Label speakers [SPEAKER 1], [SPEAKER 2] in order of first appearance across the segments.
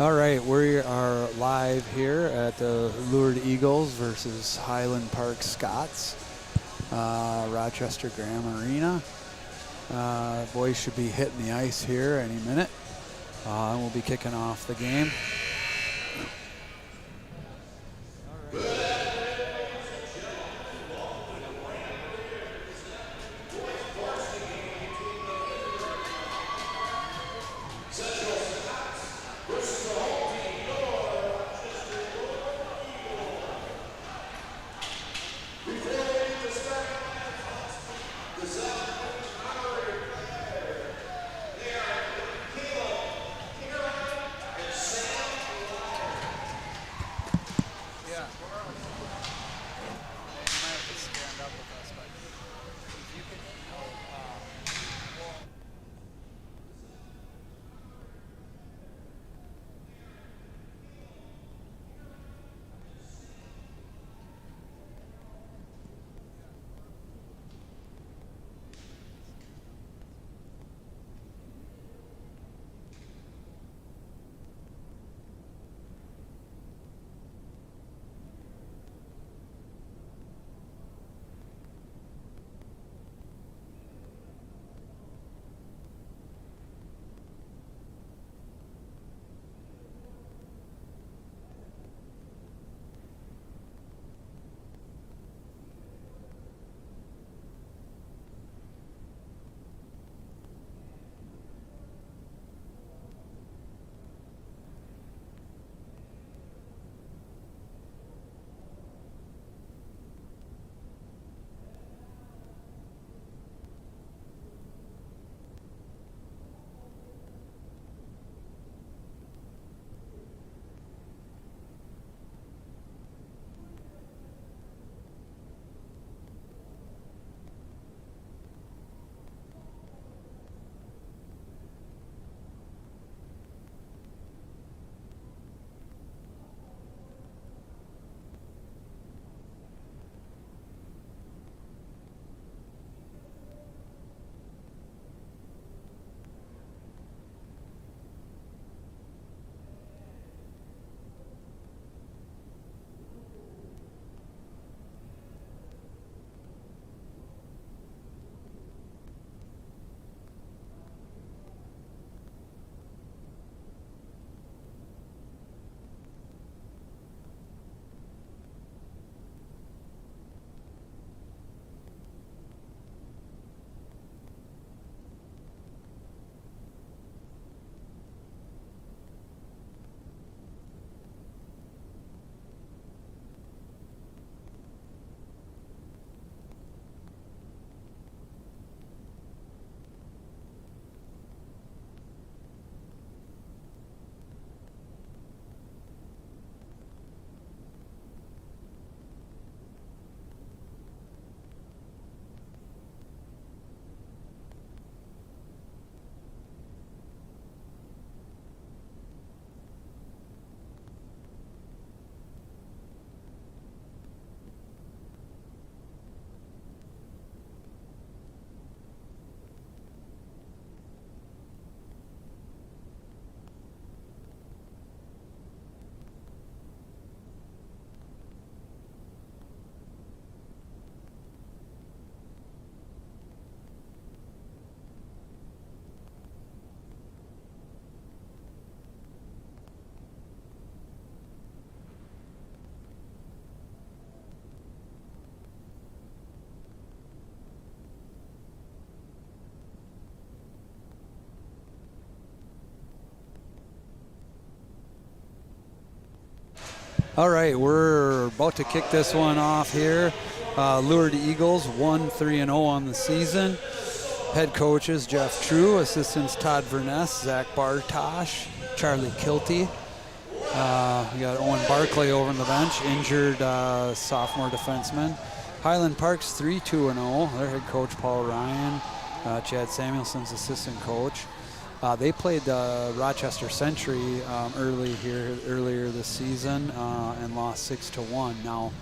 [SPEAKER 1] All right, we are live here at the Lured Eagles versus Highland Park Scots, Rochester Graham Arena. Boys should be hitting the ice here any minute. And we'll be kicking off the game. All right, we're about to kick this one off here. Lured Eagles 1-3-0 on the season. Head coaches Jeff True, assistants Todd Verness, Zach Bartosh, Charlie Kilty. We got Owen Barclay over on the bench, injured sophomore defenseman. Highland Park's 3-2-0. Their head coach Paul Ryan, Chad Samuelson's assistant coach. They played the Rochester Century earlier this season and lost 6-1. Now,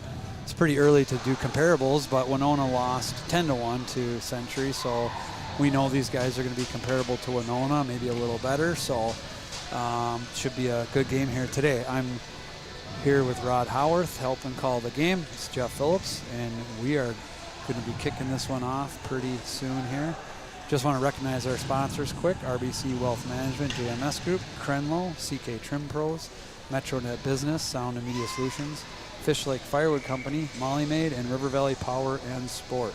[SPEAKER 1] it's pretty early to do comparables, but Winona lost 10-1 to Century, so we know these guys are going to be comparable to Winona, maybe a little better. So Should be a good game here today. I'm here with Rod Howarth helping call the game. It's Jeff Phillips, and we are going to be kicking this one off pretty soon here. Just want to recognize our sponsors quick: RBC Wealth Management, JMS Group, Crenlo, CK Trim Pros, MetroNet Business, Sound and Media Solutions, Fish Lake Firewood Company, Molly Maid, and River Valley Power and Sport.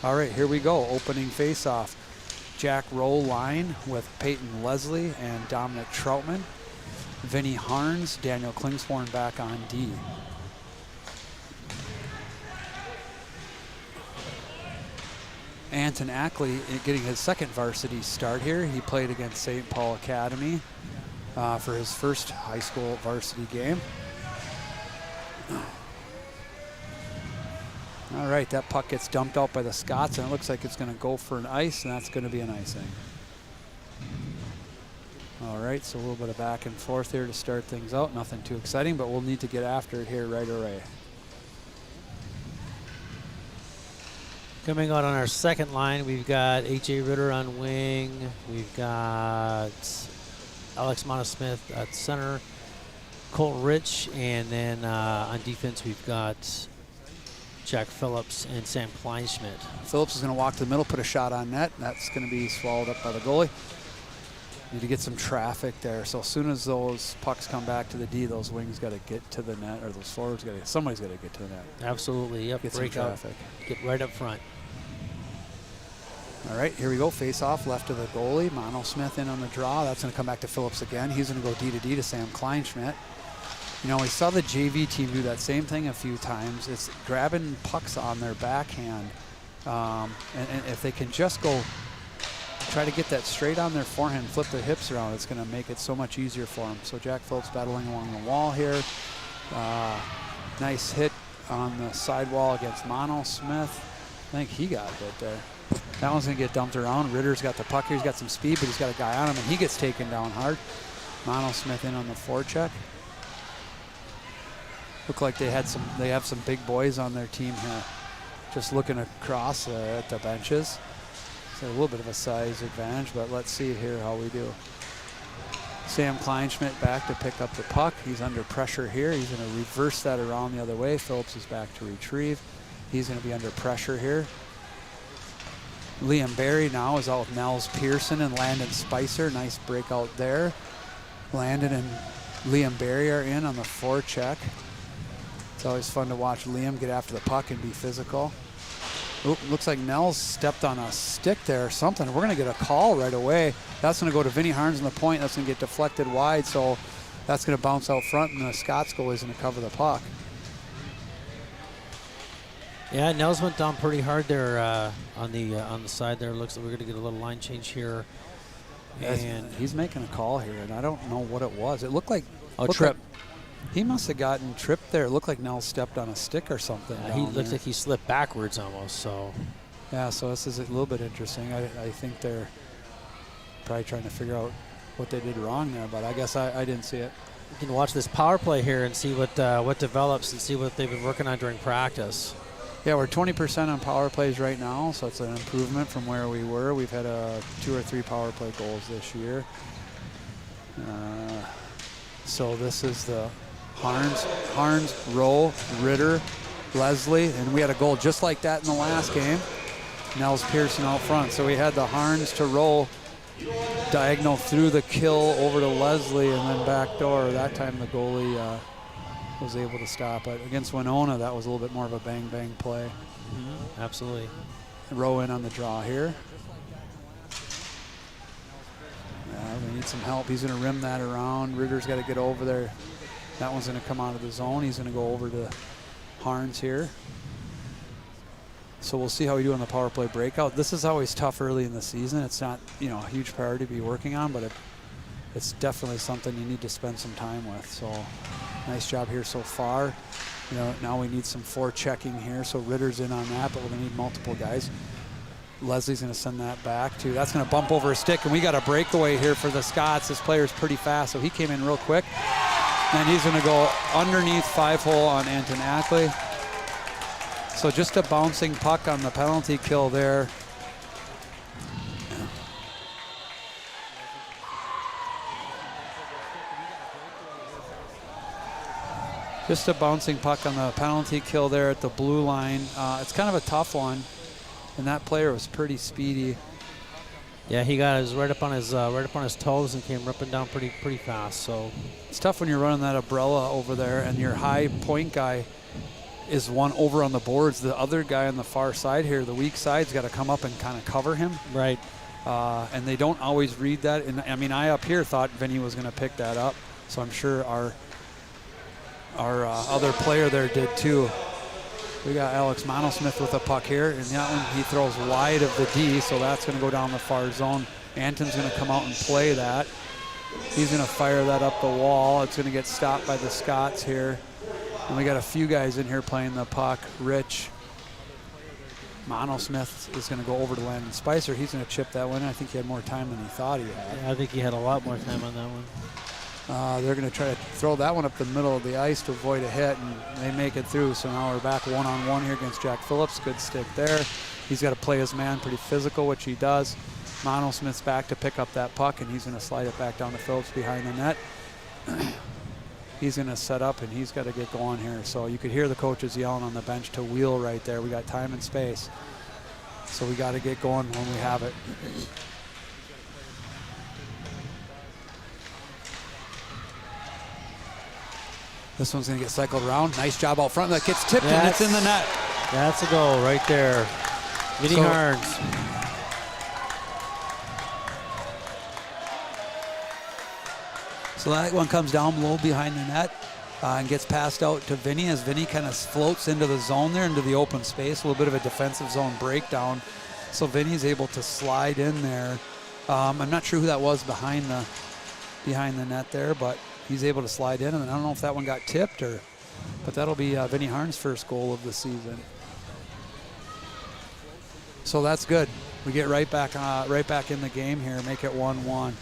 [SPEAKER 1] All right, here we go. Opening face-off. Jack Rowe line with Peyton Leslie and Dominic Troutman. Vinny Harns, Daniel Klingshorn back on D. Anton Ackley getting his second varsity start here. He played against St. Paul Academy for his first high school varsity game. All right, that puck gets dumped out by the Scots, and it looks like it's going to go for an ice, and that's going to be an icing. All right, so a little bit of back and forth here to start things out. Nothing too exciting, but we'll need to get after it here right away.
[SPEAKER 2] Coming out on our second line, we've got A.J. Ritter on wing. We've got Alex Montesmith at center, Colt Rich, and then on defense we've got Jack Phillips and Sam Kleinschmidt.
[SPEAKER 1] Phillips is going to walk to the middle, put a shot on net. That's going to be swallowed up by the goalie. Need to get some traffic there. So as soon as those pucks come back to the D, those wings got to get to the net, or those forwards got to. Somebody's got to get to the net.
[SPEAKER 2] Absolutely. Yep.
[SPEAKER 1] Get
[SPEAKER 2] break
[SPEAKER 1] some traffic.
[SPEAKER 2] Get right up front.
[SPEAKER 1] All right, here we go. Face off left of the goalie. Mono Smith in on the draw. That's going to come back to Phillips again. He's going to go D to D to Sam Kleinschmidt. You know, we saw the JV team do that same thing a few times. It's grabbing pucks on their backhand. And if they can just go try to get that straight on their forehand, flip their hips around, it's going to make it so much easier for them. So Jack Phillips battling along the wall here. Nice hit on the sidewall against Mono Smith. I think he got hit there. That one's going to get dumped around. Ritter's got the puck here. He's got some speed, but he's got a guy on him, and he gets taken down hard. Mono Smith in on the forecheck. Look like they have some big boys on their team here. Just looking across at the benches. So a little bit of a size advantage, but let's see here how we do. Sam Kleinschmidt back to pick up the puck. He's under pressure here. He's going to reverse that around the other way. Phillips is back to retrieve. He's going to be under pressure here. Liam Barry now is out with Nels Pearson and Landon Spicer. Nice breakout there. Landon and Liam Barry are in on the forecheck. It's always fun to watch Liam get after the puck and be physical. Oop, looks like Nels stepped on a stick there or something. We're going to get a call right away. That's going to go to Vinny Harns on the point. That's going to get deflected wide, so that's going to bounce out front, and the Scots goal is going to cover the puck.
[SPEAKER 2] Yeah, Nels went down pretty hard there on the side there. Looks like we're going to get a little line change here.
[SPEAKER 1] And he's making a call here, and I don't know what it was. It looked like
[SPEAKER 2] trip.
[SPEAKER 1] He must have gotten tripped there. It looked like Nels stepped on a stick or something.
[SPEAKER 2] He looks like he slipped backwards almost. So
[SPEAKER 1] yeah, so this is a little bit interesting. I think they're probably trying to figure out what they did wrong there, but I guess I didn't see it.
[SPEAKER 2] You can watch this power play here and see what develops and see what they've been working on during practice.
[SPEAKER 1] Yeah, we're 20% on power plays right now, so it's an improvement from where we were. We've had 2 or 3 power play goals this year. So this is the Harns, Rowe, Ritter, Leslie, and we had a goal just like that in the last game. Nels Pearson out front. So we had the Harns to Rowe diagonal through the kill over to Leslie and then back door. That time the goalie was able to stop it. Against Winona, that was a little bit more of a bang-bang play.
[SPEAKER 2] Mm-hmm. Absolutely.
[SPEAKER 1] Rowe in on the draw here. We need some help. He's going to rim that around. Ritter's got to get over there. That one's going to come out of the zone. He's going to go over to Harns here. So we'll see how we do on the power play breakout. This is always tough early in the season. It's not, a huge priority to be working on, but it's definitely something you need to spend some time with. So nice job here so far. Now we need some forechecking here. So Ritter's in on that, but we're going to need multiple guys. Leslie's going to send that back too. That's going to bump over a stick, and we got a breakaway here for the Scots. This player's pretty fast, so he came in real quick. And he's going to go underneath 5-hole on Anton Ackley. So just a bouncing puck on the penalty kill there. Just a bouncing puck on the penalty kill there at the blue line. It's kind of a tough one, and that player was pretty speedy.
[SPEAKER 2] Yeah, he got his right up on his toes and came ripping down pretty fast. So
[SPEAKER 1] it's tough when you're running that umbrella over there, and your high point guy is one over on the boards. The other guy on the far side here, the weak side's got to come up and kind of cover him.
[SPEAKER 2] Right.
[SPEAKER 1] And they don't always read that. And I mean, I up here thought Vinny was going to pick that up, so I'm sure our other player there did too. We got Alex Monosmith with a puck here, and that one he throws wide of the D, so that's going to go down the far zone. Anton's going to come out and play that. He's going to fire that up the wall. It's going to get stopped by the Scots here. And we got a few guys in here playing the puck. Rich. Monosmith is going to go over to Landon Spicer. He's going to chip that one. I think he had more time than he thought he had.
[SPEAKER 2] Yeah, I think he had a lot more time on that one.
[SPEAKER 1] They're going to try to throw that one up the middle of the ice to avoid a hit, and they make it through. So now we're back one-on-one here against Jack Phillips. Good stick there. He's got to play his man pretty physical, which he does. Monosmith's back to pick up that puck, and he's going to slide it back down to Phillips behind the net. He's going to set up, and he's got to get going here. So you could hear the coaches yelling on the bench to wheel right there. We got time and space. So we got to get going when we have it. This one's going to get cycled around. Nice job out front. That gets tipped, and it's in the net.
[SPEAKER 2] That's a goal right there. Vinny Harns.
[SPEAKER 1] So that one comes down low behind the net and gets passed out to Vinny as Vinny kind of floats into the zone there, into the open space. A little bit of a defensive zone breakdown. So Vinny's able to slide in there. I'm not sure who that was behind the net there, but he's able to slide in, and I don't know if that one got tipped but that'll be Vinny Harn's first goal of the season. So that's good. We get right back in the game here, make it 1-1.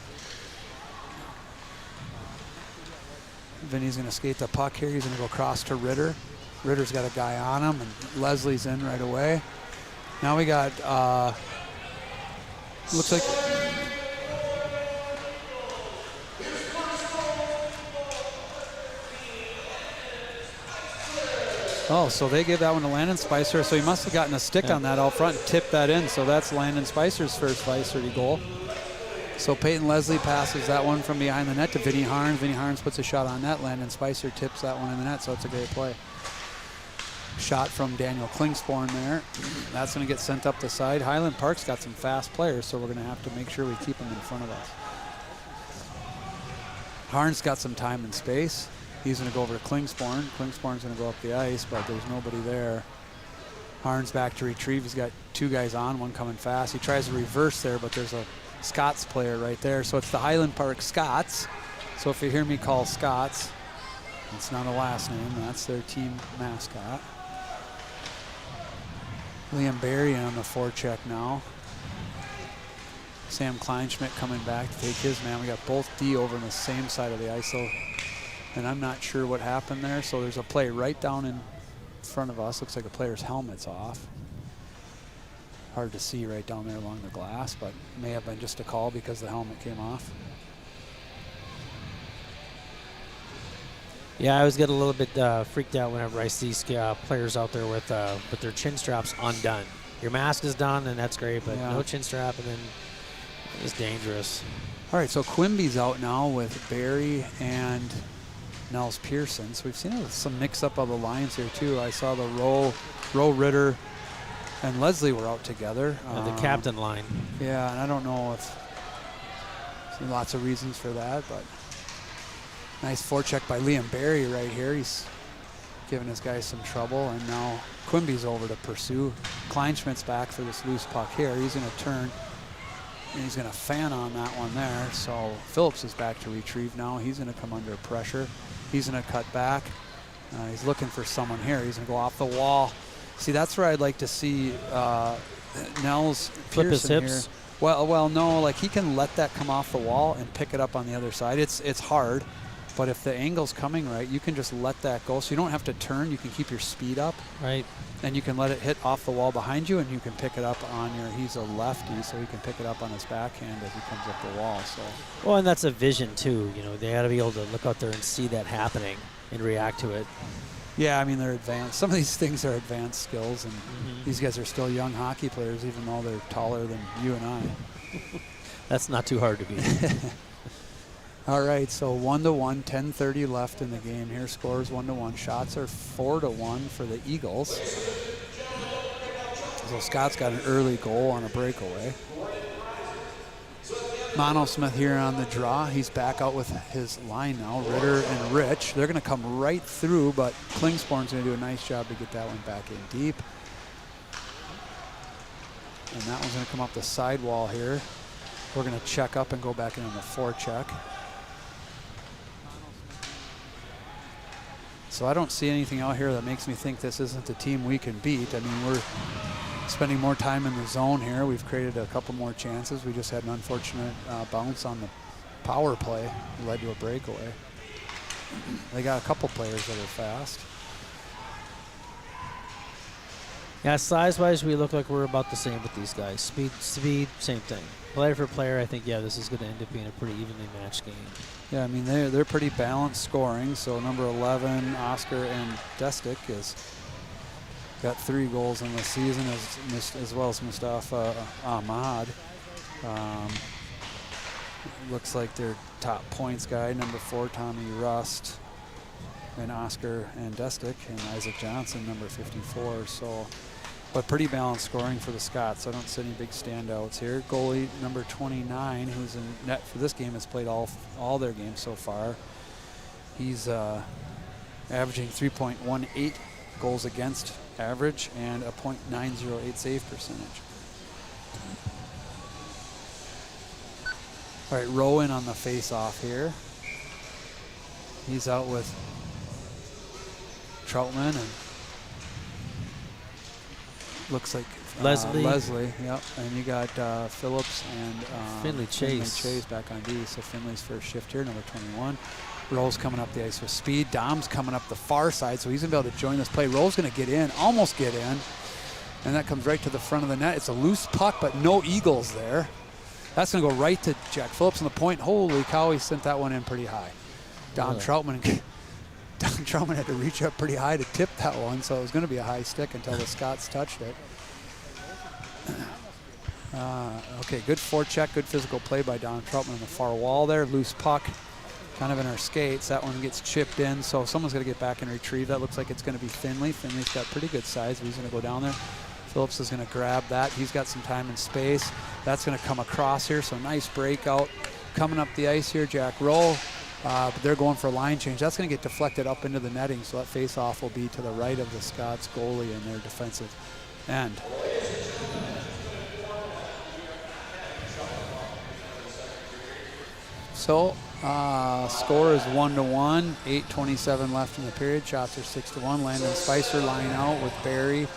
[SPEAKER 1] Vinny's going to skate the puck here. He's going to go across to Ritter. Ritter's got a guy on him, and Leslie's in right away. Now we got, looks like, oh, so they gave that one to Landon Spicer. So he must have gotten a stick on that out front and tipped that in. So that's Landon Spicer's first Varsity goal. So Peyton Leslie passes that one from behind the net to Vinny Harns. Vinny Harns puts a shot on net. Landon Spicer tips that one in the net, so it's a great play. Shot from Daniel Klingsporn there. That's going to get sent up the side. Highland Park's got some fast players, so we're going to have to make sure we keep them in front of us. Harns got some time and space. He's going to go over to Klingsporn. Klingsporn's going to go up the ice, but there's nobody there. Harns back to retrieve. He's got two guys on, one coming fast. He tries to reverse there, but there's a Scots player right there. So it's the Highland Park Scots. So if you hear me call Scots, it's not a last name. That's their team mascot. Liam Barry on the forecheck now. Sam Kleinschmidt coming back to take his man. We got both D over on the same side of the ice. So, and I'm not sure what happened there. So there's a play right down in front of us. Looks like a player's helmet's off. Hard to see right down there along the glass, but may have been just a call because the helmet came off.
[SPEAKER 2] Yeah, I always get a little bit freaked out whenever I see players out there with their chin straps undone. Your mask is done, and that's great, but no chin strap, and then it's dangerous.
[SPEAKER 1] All right, so Quimby's out now with Barry and Nels Pearson. So we've seen some mix-up of the lines here, too. I saw the Roe Ritter and Leslie were out together.
[SPEAKER 2] The captain line.
[SPEAKER 1] Yeah, and I don't know if there's lots of reasons for that, but nice forecheck by Liam Barry right here. He's giving his guys some trouble, and now Quimby's over to pursue. Kleinschmidt's back for this loose puck here. He's going to turn, and he's going to fan on that one there. So Phillips is back to retrieve now. He's going to come under pressure. He's going to cut back. He's looking for someone here. He's going to go off the wall. See, that's where I'd like to see Nels
[SPEAKER 2] flip his
[SPEAKER 1] Pearson
[SPEAKER 2] hips.
[SPEAKER 1] Here. Well, no, like he can let that come off the wall and pick it up on the other side. It's hard, but if the angle's coming right, you can just let that go. So you don't have to turn. You can keep your speed up.
[SPEAKER 2] Right.
[SPEAKER 1] And you can let it hit off the wall behind you, and you can pick it up on he's a lefty, so he can pick it up on his backhand as he comes up the wall. So.
[SPEAKER 2] Well, and that's a vision too. You know, they got to be able to look out there and see that happening. and react to it.
[SPEAKER 1] Yeah, I mean, they're advanced. Some of these things are advanced skills, and these guys are still young hockey players, even though they're taller than you and I.
[SPEAKER 2] That's not too hard to beat.
[SPEAKER 1] All right, so 1-1, 10:30 left in the game here. Scores 1-1. Shots are 4-1 for the Eagles. So Scott's got an early goal on a breakaway. Mono Smith here on the draw. He's back out with his line now. Ritter and Rich. They're going to come right through, but Klingsporn's going to do a nice job to get that one back in deep. And that one's going to come up the sidewall here. We're going to check up and go back in on the forecheck. So I don't see anything out here that makes me think this isn't a team we can beat. I mean, we're spending more time in the zone here. We've created a couple more chances. We just had an unfortunate bounce on the power play that led to a breakaway. They got a couple players that are fast.
[SPEAKER 2] Yeah, size-wise, we look like we're about the same with these guys. Speed, same thing. Player for player, I think, yeah, this is going to end up being a pretty evenly matched game.
[SPEAKER 1] Yeah, I mean, they're pretty balanced scoring. So number 11, Oscar and Destik is got 3 goals in the season, as well as Mustafa Ahmad. Looks like their top points guy, number 4, Tommy Rust, and Oscar and Destik, and Isaac Johnson, number 54. So, but pretty balanced scoring for the Scots. I don't see any big standouts here. Goalie number 29, who's in net for this game, has played all their games so far. He's averaging 3.18 goals against average and a .908 save percentage. All right, Rowan on the face-off here. He's out with Troutman and looks like Leslie, yep. And you got Phillips and
[SPEAKER 2] Finley Chase
[SPEAKER 1] back on D. So Finley's first shift here, number 21. Rowe's coming up the ice with speed. Dom's coming up the far side, so he's going to be able to join this play. Rowe's going to get in, almost get in, and that comes right to the front of the net. It's a loose puck, but no Eagles there. That's going to go right to Jack Phillips on the point. Holy cow, he sent that one in pretty high. Don Troutman had to reach up pretty high to tip that one, so it was going to be a high stick until the Scots touched it. Okay, good forecheck, good physical play by Don Troutman on the far wall there. Loose puck, kind of in our skates. That one gets chipped in, so someone's going to get back and retrieve. That looks like it's going to be Finley. Finley's got pretty good size, but he's going to go down there. Phillips is going to grab that. He's got some time and space. That's going to come across here, so nice breakout. Coming up the ice here, Jack Rowe. But they're going for a line change. That's going to get deflected up into the netting, so that face-off will be to the right of the Scots goalie in their defensive end. So score is 1-1, 8:27 left in the period. Shots are 6-1. Landon Spicer line out with Barry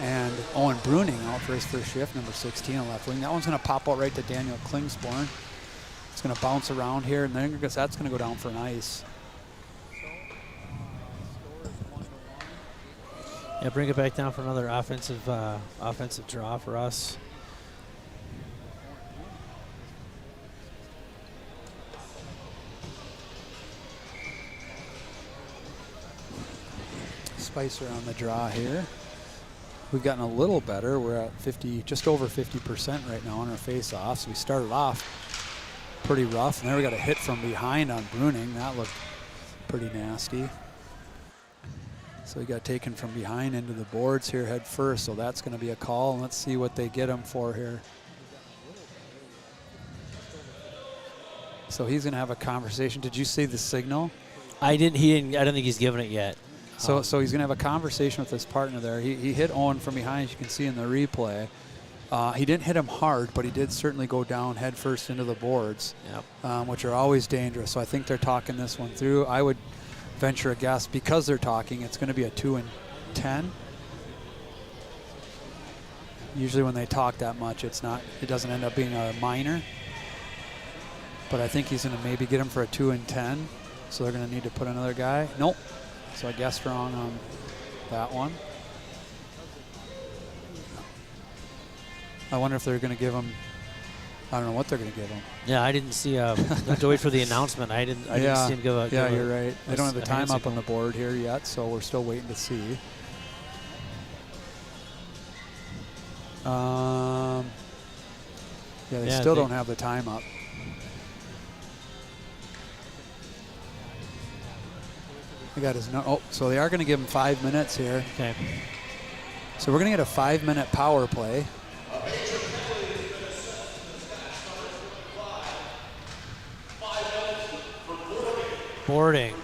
[SPEAKER 1] and Owen Bruning out for his first shift, number 16 on left wing. That one's going to pop out right to Daniel Klingsporn. It's going to bounce around here, and then I guess that's going to go down for an ice.
[SPEAKER 2] Yeah, bring it back down for another offensive draw for us.
[SPEAKER 1] Spicer on the draw here. We've gotten a little better. We're at 50, just over 50% right now on our face-offs. We started off pretty rough, and there we got a hit from behind on Bruning. That looked pretty nasty. So he got taken from behind into the boards here head first, so that's going to be a call. And let's see what they get him for here. So he's going to have a conversation. Did you see the signal?
[SPEAKER 2] I didn't. I don't think he's given it yet.
[SPEAKER 1] So he's going to have a conversation with his partner there. He hit Owen from behind, as you can see in the replay. He didn't hit him hard, but he did certainly go down head first into the boards, which are always dangerous. So I think they're talking this one through. I would venture a guess, because they're talking, it's going to be a 2 and 10. Usually when they talk that much, it doesn't end up being a minor. But I think he's going to maybe get him for a 2 and 10. So they're going to need to put another guy. Nope. So I guessed wrong on that one. I wonder if they're going to give him I don't know what they're going to give him.
[SPEAKER 2] Yeah, I didn't see. I have to wait for the announcement. I didn't see him give a.
[SPEAKER 1] Yeah, you're right. They don't have the time up on the board here yet, so we're still waiting to see. Yeah, they still don't have the time up. They got his so they are going to give him 5 minutes here.
[SPEAKER 2] Okay.
[SPEAKER 1] So we're going to get a 5-minute power play.
[SPEAKER 2] Boarding.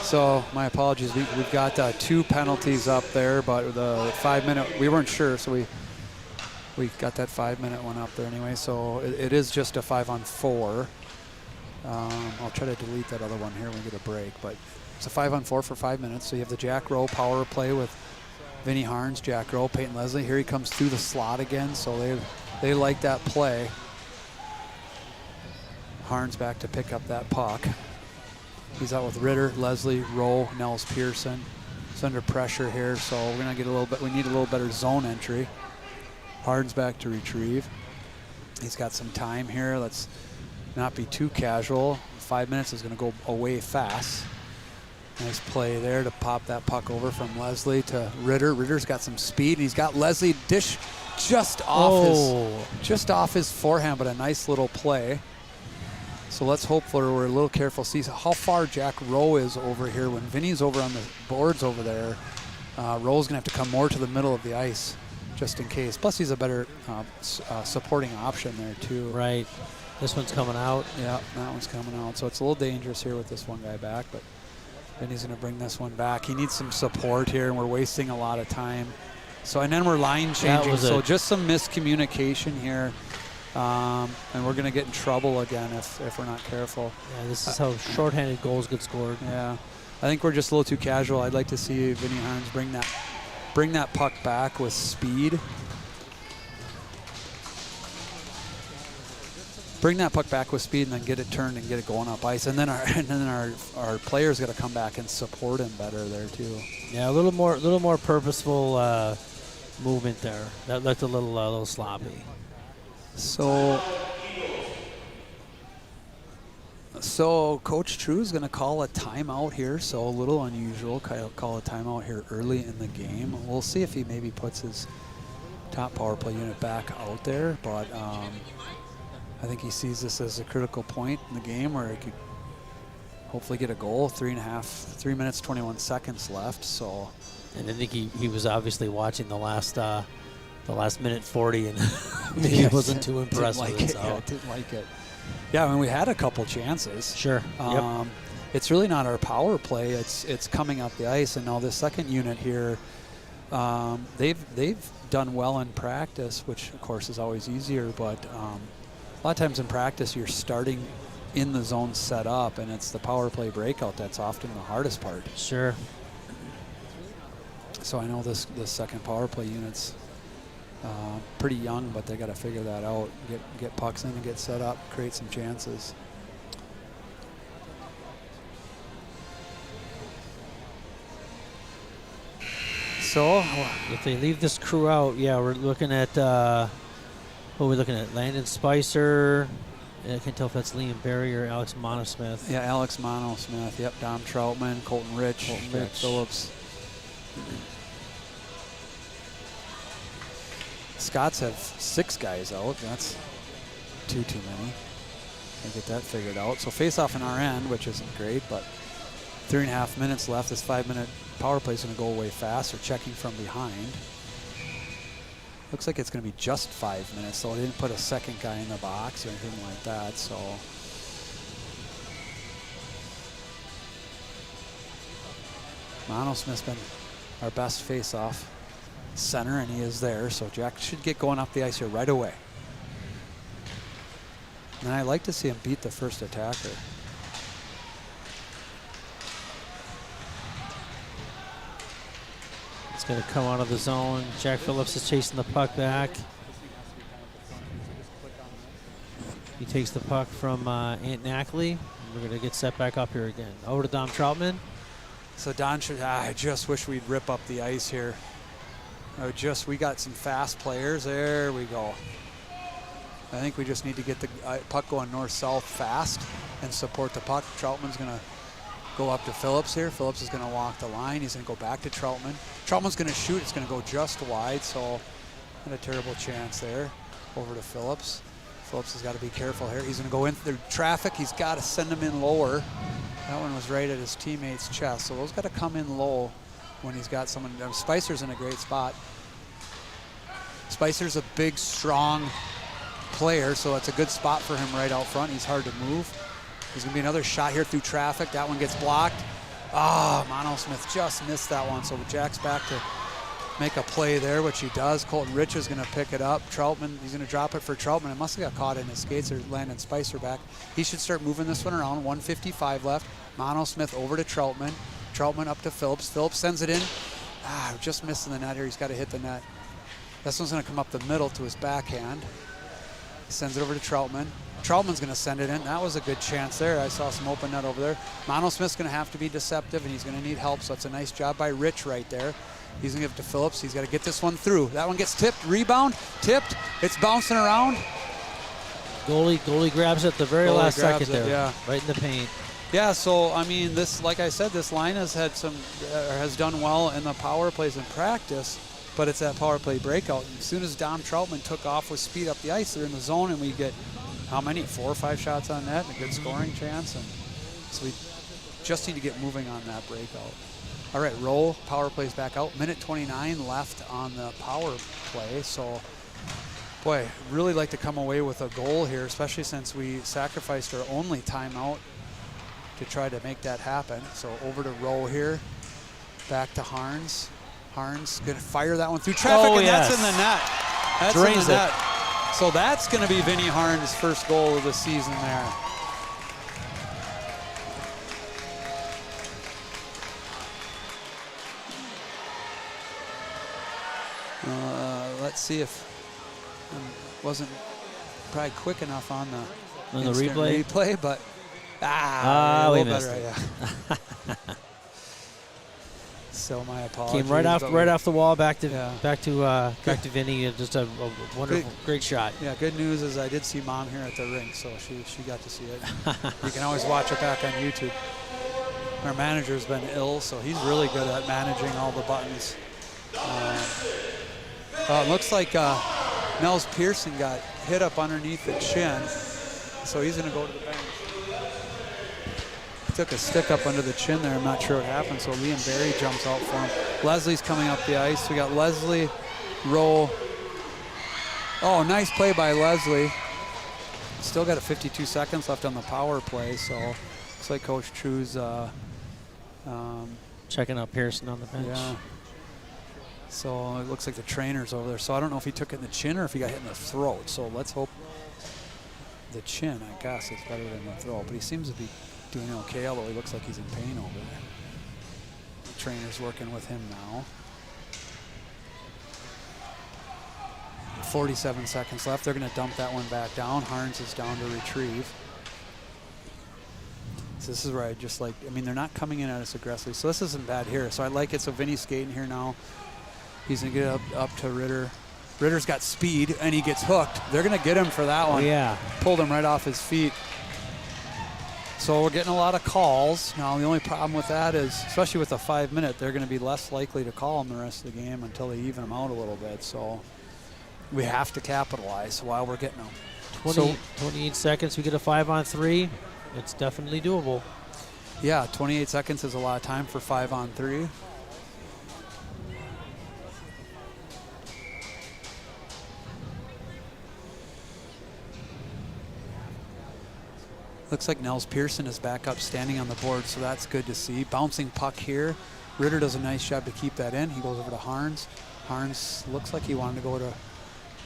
[SPEAKER 1] So my apologies. We've got 2 penalties up there, but the 5-minute, we weren't sure, so we got that 5-minute one up there anyway. So it is just a 5-on-4. I'll try to delete that other one here when we get a break, but it's a 5-on-4 for 5 minutes. So you have the Jack Rowe power play with Vinny Harns, Jack Rowe, Peyton Leslie. Here he comes through the slot again, so they like that play. Harns back to pick up that puck. He's out with Ritter, Leslie, Rowe, Nels Pearson. He's under pressure here, so we're gonna get a little bit. We need a little better zone entry. Harns back to retrieve. He's got some time here. Let's not be too casual. 5 minutes is gonna go away fast. Nice play there to pop that puck over from Leslie to Ritter. Ritter's got some speed. He's got Leslie dish just off his forehand, but a nice little play. So let's hope we're a little careful. See how far Jack Rowe is over here. When Vinny's over on the boards over there, Rowe's gonna have to come more to the middle of the ice just in case. Plus he's a better supporting option there too.
[SPEAKER 2] Right. This one's coming out.
[SPEAKER 1] Yeah, that one's coming out. So it's a little dangerous here with this one guy back, but Vinny's gonna bring this one back. He needs some support here, and we're wasting a lot of time. So, and then we're line changing. So just some miscommunication here. And we're going to get in trouble again if we're not careful.
[SPEAKER 2] Yeah, this is how shorthanded goals get scored.
[SPEAKER 1] Yeah, I think we're just a little too casual. I'd like to see Vinny Harns bring that puck back with speed. Bring that puck back with speed and then get it turned and get it going up ice. And then our players got to come back and support him better there too. Yeah,
[SPEAKER 2] a little more purposeful movement there. That looked a little sloppy.
[SPEAKER 1] So Coach True is going to call a timeout here. So a little unusual. Call a timeout here early in the game. We'll see if he maybe puts his top power play unit back out there. But I think he sees this as a critical point in the game where he could hopefully get a goal. 3 minutes, 21 seconds left. So.
[SPEAKER 2] And I think he was obviously watching the last minute 40 and he wasn't too impressed with it.
[SPEAKER 1] Yeah, didn't like it. Yeah, I mean, we had a couple chances.
[SPEAKER 2] Sure.
[SPEAKER 1] It's really not our power play. It's coming up the ice. And now the second unit here, they've done well in practice, which of course is always easier. But a lot of times in practice, you're starting in the zone set up, and it's the power play breakout that's often the hardest part.
[SPEAKER 2] Sure.
[SPEAKER 1] So I know this second power play unit's pretty young, but they got to figure that out. Get pucks in and get set up, create some chances. So
[SPEAKER 2] if they leave this crew out, yeah, we're looking at what are we looking at? Landon Spicer. I can't tell if that's Liam Berry or Alex Monosmith.
[SPEAKER 1] Yeah, Alex Monosmith. Yep, Dom Troutman, Colton Rich, Jack Phillips. Scots have 6 guys out. That's too many. I'll get that figured out. So face off in our end, which isn't great, but 3.5 minutes left. This 5-minute power play is going to go away fast. They're checking from behind. Looks like it's going to be just 5 minutes, so they didn't put a second guy in the box or anything like that. So Monosmith's been our best face-off center, and he is there. So Jack should get going up the ice here right away. And I'd like to see him beat the first attacker.
[SPEAKER 2] It's going to come out of the zone. Jack Phillips is chasing the puck back. He takes the puck from Ant Knackley. We're going to get set back up here again. Over to Dom Troutman.
[SPEAKER 1] So Don should, I just wish we'd rip up the ice here. We got some fast players. There we go. I think we just need to get the puck going north-south fast and support the puck. Troutman's going to go up to Phillips here. Phillips is going to walk the line. He's going to go back to Troutman. Troutman's going to shoot. It's going to go just wide, so not a terrible chance there. Over to Phillips. Phillips has got to be careful here. He's going to go in through traffic. He's got to send him in lower. That one was right at his teammate's chest, so those got to come in low when he's got someone. Spicer's in a great spot. Spicer's a big, strong player, so it's a good spot for him right out front. He's hard to move. There's going to be another shot here through traffic. That one gets blocked. Mono Smith just missed that one, so Jack's back to make a play there, which he does. Colton Rich is going to pick it up. Troutman, he's going to drop it for Troutman. It must have got caught in his skates or landed Spicer back. He should start moving this one around. 1:55 left. Mono Smith over to Troutman. Troutman up to Phillips. Phillips sends it in. Just missing the net here. He's got to hit the net. This one's going to come up the middle to his backhand. He sends it over to Troutman. Troutman's going to send it in. That was a good chance there. I saw some open net over there. Mono Smith's going to have to be deceptive, and he's going to need help, so it's a nice job by Rich right there. He's going to give it to Phillips. He's got to get this one through. That one gets tipped. Rebound. Tipped. It's bouncing around.
[SPEAKER 2] Goalie grabs it at the very last second there.
[SPEAKER 1] Yeah.
[SPEAKER 2] Right in the paint.
[SPEAKER 1] Yeah, so, I mean, this, like I said, this line has had some, has done well in the power plays in practice, but it's that power play breakout. And as soon as Dom Troutman took off with speed up the ice, they're in the zone, and we get, how many? 4 or 5 shots on net, and a good scoring chance. And so we just need to get moving on that breakout. All right, roll, power plays back out. Minute 29 left on the power play. So, boy, really like to come away with a goal here, especially since we sacrificed our only timeout to try to make that happen. So over to Rowe here, back to Harns. Harns gonna fire that one through traffic, and that's in the net. That's in the net. So that's gonna be Vinny Harns' first goal of the season there. Let's see if wasn't probably quick enough on the replay, but
[SPEAKER 2] we missed it.
[SPEAKER 1] Yeah. So my apologies.
[SPEAKER 2] Came right off the wall, back to Vinny. Just a wonderful, great shot.
[SPEAKER 1] Yeah, good news is I did see Mom here at the rink, so she got to see it. You can always watch it back on YouTube. Our manager's been ill, so he's really good at managing all the buttons. It looks like Nels Pearson got hit up underneath the chin, so he's going to go to the bench. He took a stick up under the chin there. I'm not sure what happened, so Liam Berry jumps out for him. Leslie's coming up the ice. We got Leslie, Rowe. Oh, nice play by Leslie. Still got 52 seconds left on the power play, so looks like Coach True's
[SPEAKER 2] checking out Pearson on the bench.
[SPEAKER 1] Yeah. So it looks like the trainer's over there. So I don't know if he took it in the chin or if he got hit in the throat. So let's hope the chin, I guess, is better than the throat. But he seems to be doing okay, although he looks like he's in pain over there. The trainer's working with him now. 47 seconds left. They're going to dump that one back down. Harns is down to retrieve. So this is where I just like, I mean, they're not coming in at us aggressively. So this isn't bad here. So I like it. So Vinny's skating here now. He's going to get up to Ritter. Ritter's got speed, and he gets hooked. They're going to get him for that one.
[SPEAKER 2] Yeah.
[SPEAKER 1] Pulled him right off his feet. So we're getting a lot of calls. Now, the only problem with that is, especially with a 5-minute, they're going to be less likely to call him the rest of the game until they even them out a little bit. So we have to capitalize while we're getting them.
[SPEAKER 2] 28 seconds, we get a 5-on-3. It's definitely doable.
[SPEAKER 1] Yeah, 28 seconds is a lot of time for 5-on-3. Looks like Nels Pearson is back up standing on the board, so that's good to see. Bouncing puck here. Ritter does a nice job to keep that in. He goes over to Harns. Harns looks like he wanted to go to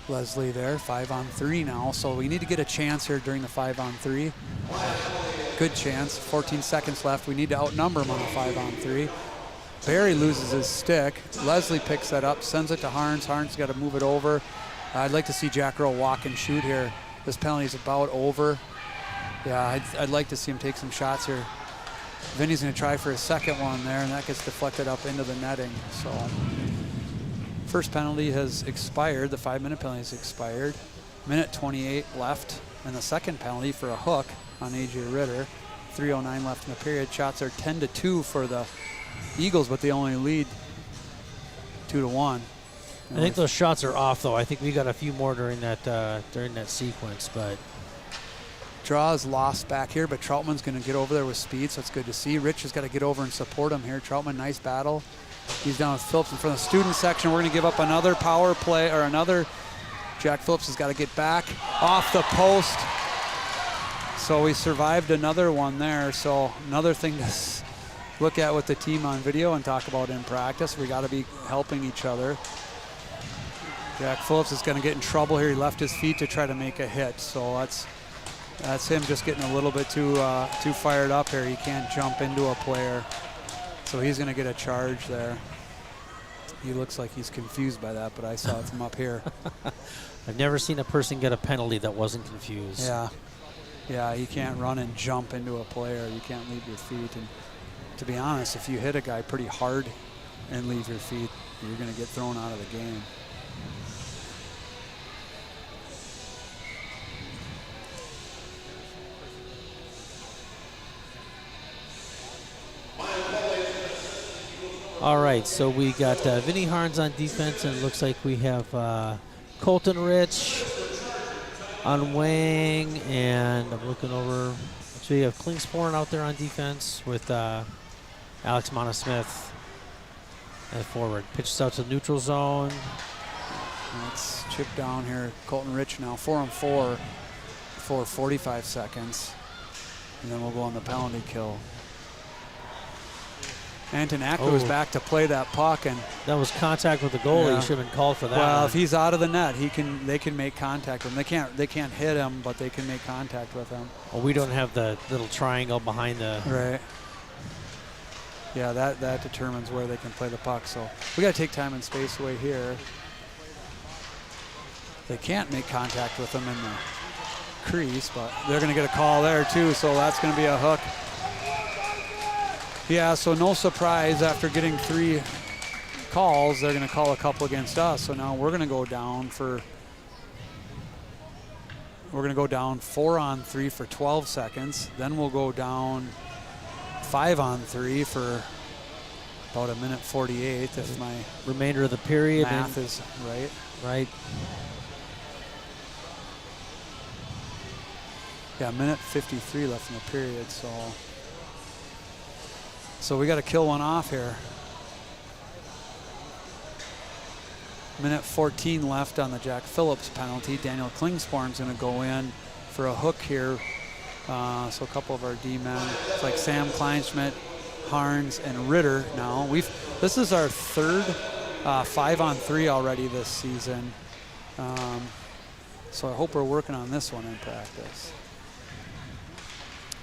[SPEAKER 1] Leslie there. 5-on-3 now, so we need to get a chance here during the 5-on-3. Good chance. 14 seconds left. We need to outnumber him on the 5-on-3. Barry loses his stick. Leslie picks that up, sends it to Harns. Harns got to move it over. I'd like to see Jack Rowe walk and shoot here. This penalty is about over. Yeah, I'd like to see him take some shots here. Vinny's going to try for his second one there, and that gets deflected up into the netting. So first penalty has expired. The 5-minute penalty has expired. Minute 28 left, and the second penalty for a hook on A.J. Ritter. 3:09 left in the period. Shots are 10-2 for the Eagles, but they only lead 2-1.
[SPEAKER 2] I think those shots are off, though. I think we got a few more during that sequence, but
[SPEAKER 1] draw is lost back here, but Troutman's going to get over there with speed, so it's good to see. Rich has got to get over and support him here. Troutman, nice battle. He's down with Phillips in front of the student section. We're going to give up another power play, or another. Jack Phillips has got to get back off the post. So we survived another one there. So another thing to look at with the team on video and talk about in practice. We got to be helping each other. Jack Phillips is going to get in trouble here. He left his feet to try to make a hit. So that's him just getting a little bit too fired up here. He can't jump into a player. So he's going to get a charge there. He looks like he's confused by that, but I saw it from up here.
[SPEAKER 2] I've never seen a person get a penalty that wasn't confused.
[SPEAKER 1] Yeah, you can't run and jump into a player. You can't leave your feet. And to be honest, if you hit a guy pretty hard and leave your feet, you're going to get thrown out of the game.
[SPEAKER 2] All right, so we got Vinny Harns on defense, and it looks like we have Colton Rich on wing, and I'm looking over. So we have Klingsporn out there on defense with Alex Monosmith at forward. Pitches out to the neutral zone.
[SPEAKER 1] Let's chip down here. Colton Rich now 4-on-4 for 45 seconds, and then we'll go on the penalty kill. Anton Ackler was back to play that puck, and
[SPEAKER 2] that was contact with the goalie.
[SPEAKER 1] Yeah.
[SPEAKER 2] He should have been called for that.
[SPEAKER 1] Well, if he's out of the net, they can make contact with him. They can't hit him, but they can make contact with him.
[SPEAKER 2] Well, we don't have the little triangle behind the
[SPEAKER 1] right. Yeah, that determines where they can play the puck. So we got to take time and space away here. They can't make contact with him in the crease, but they're going to get a call there too. So that's going to be a hook. Yeah, so no surprise after getting 3 calls, they're going to call a couple against us. So now we're going to go down 4-on-3 for 12 seconds. Then we'll go down 5-on-3 for about 1:48 if my
[SPEAKER 2] remainder of the period
[SPEAKER 1] math is right.
[SPEAKER 2] Right.
[SPEAKER 1] Yeah, 1:53 left in the period, so we got to kill one off here. 1:14 left on the Jack Phillips penalty. Daniel Klingsporn's going to go in for a hook here. So a couple of our D-men. It's like Sam Kleinschmidt, Harns, and Ritter now. This is our third 5-on-3 already this season. So I hope we're working on this one in practice.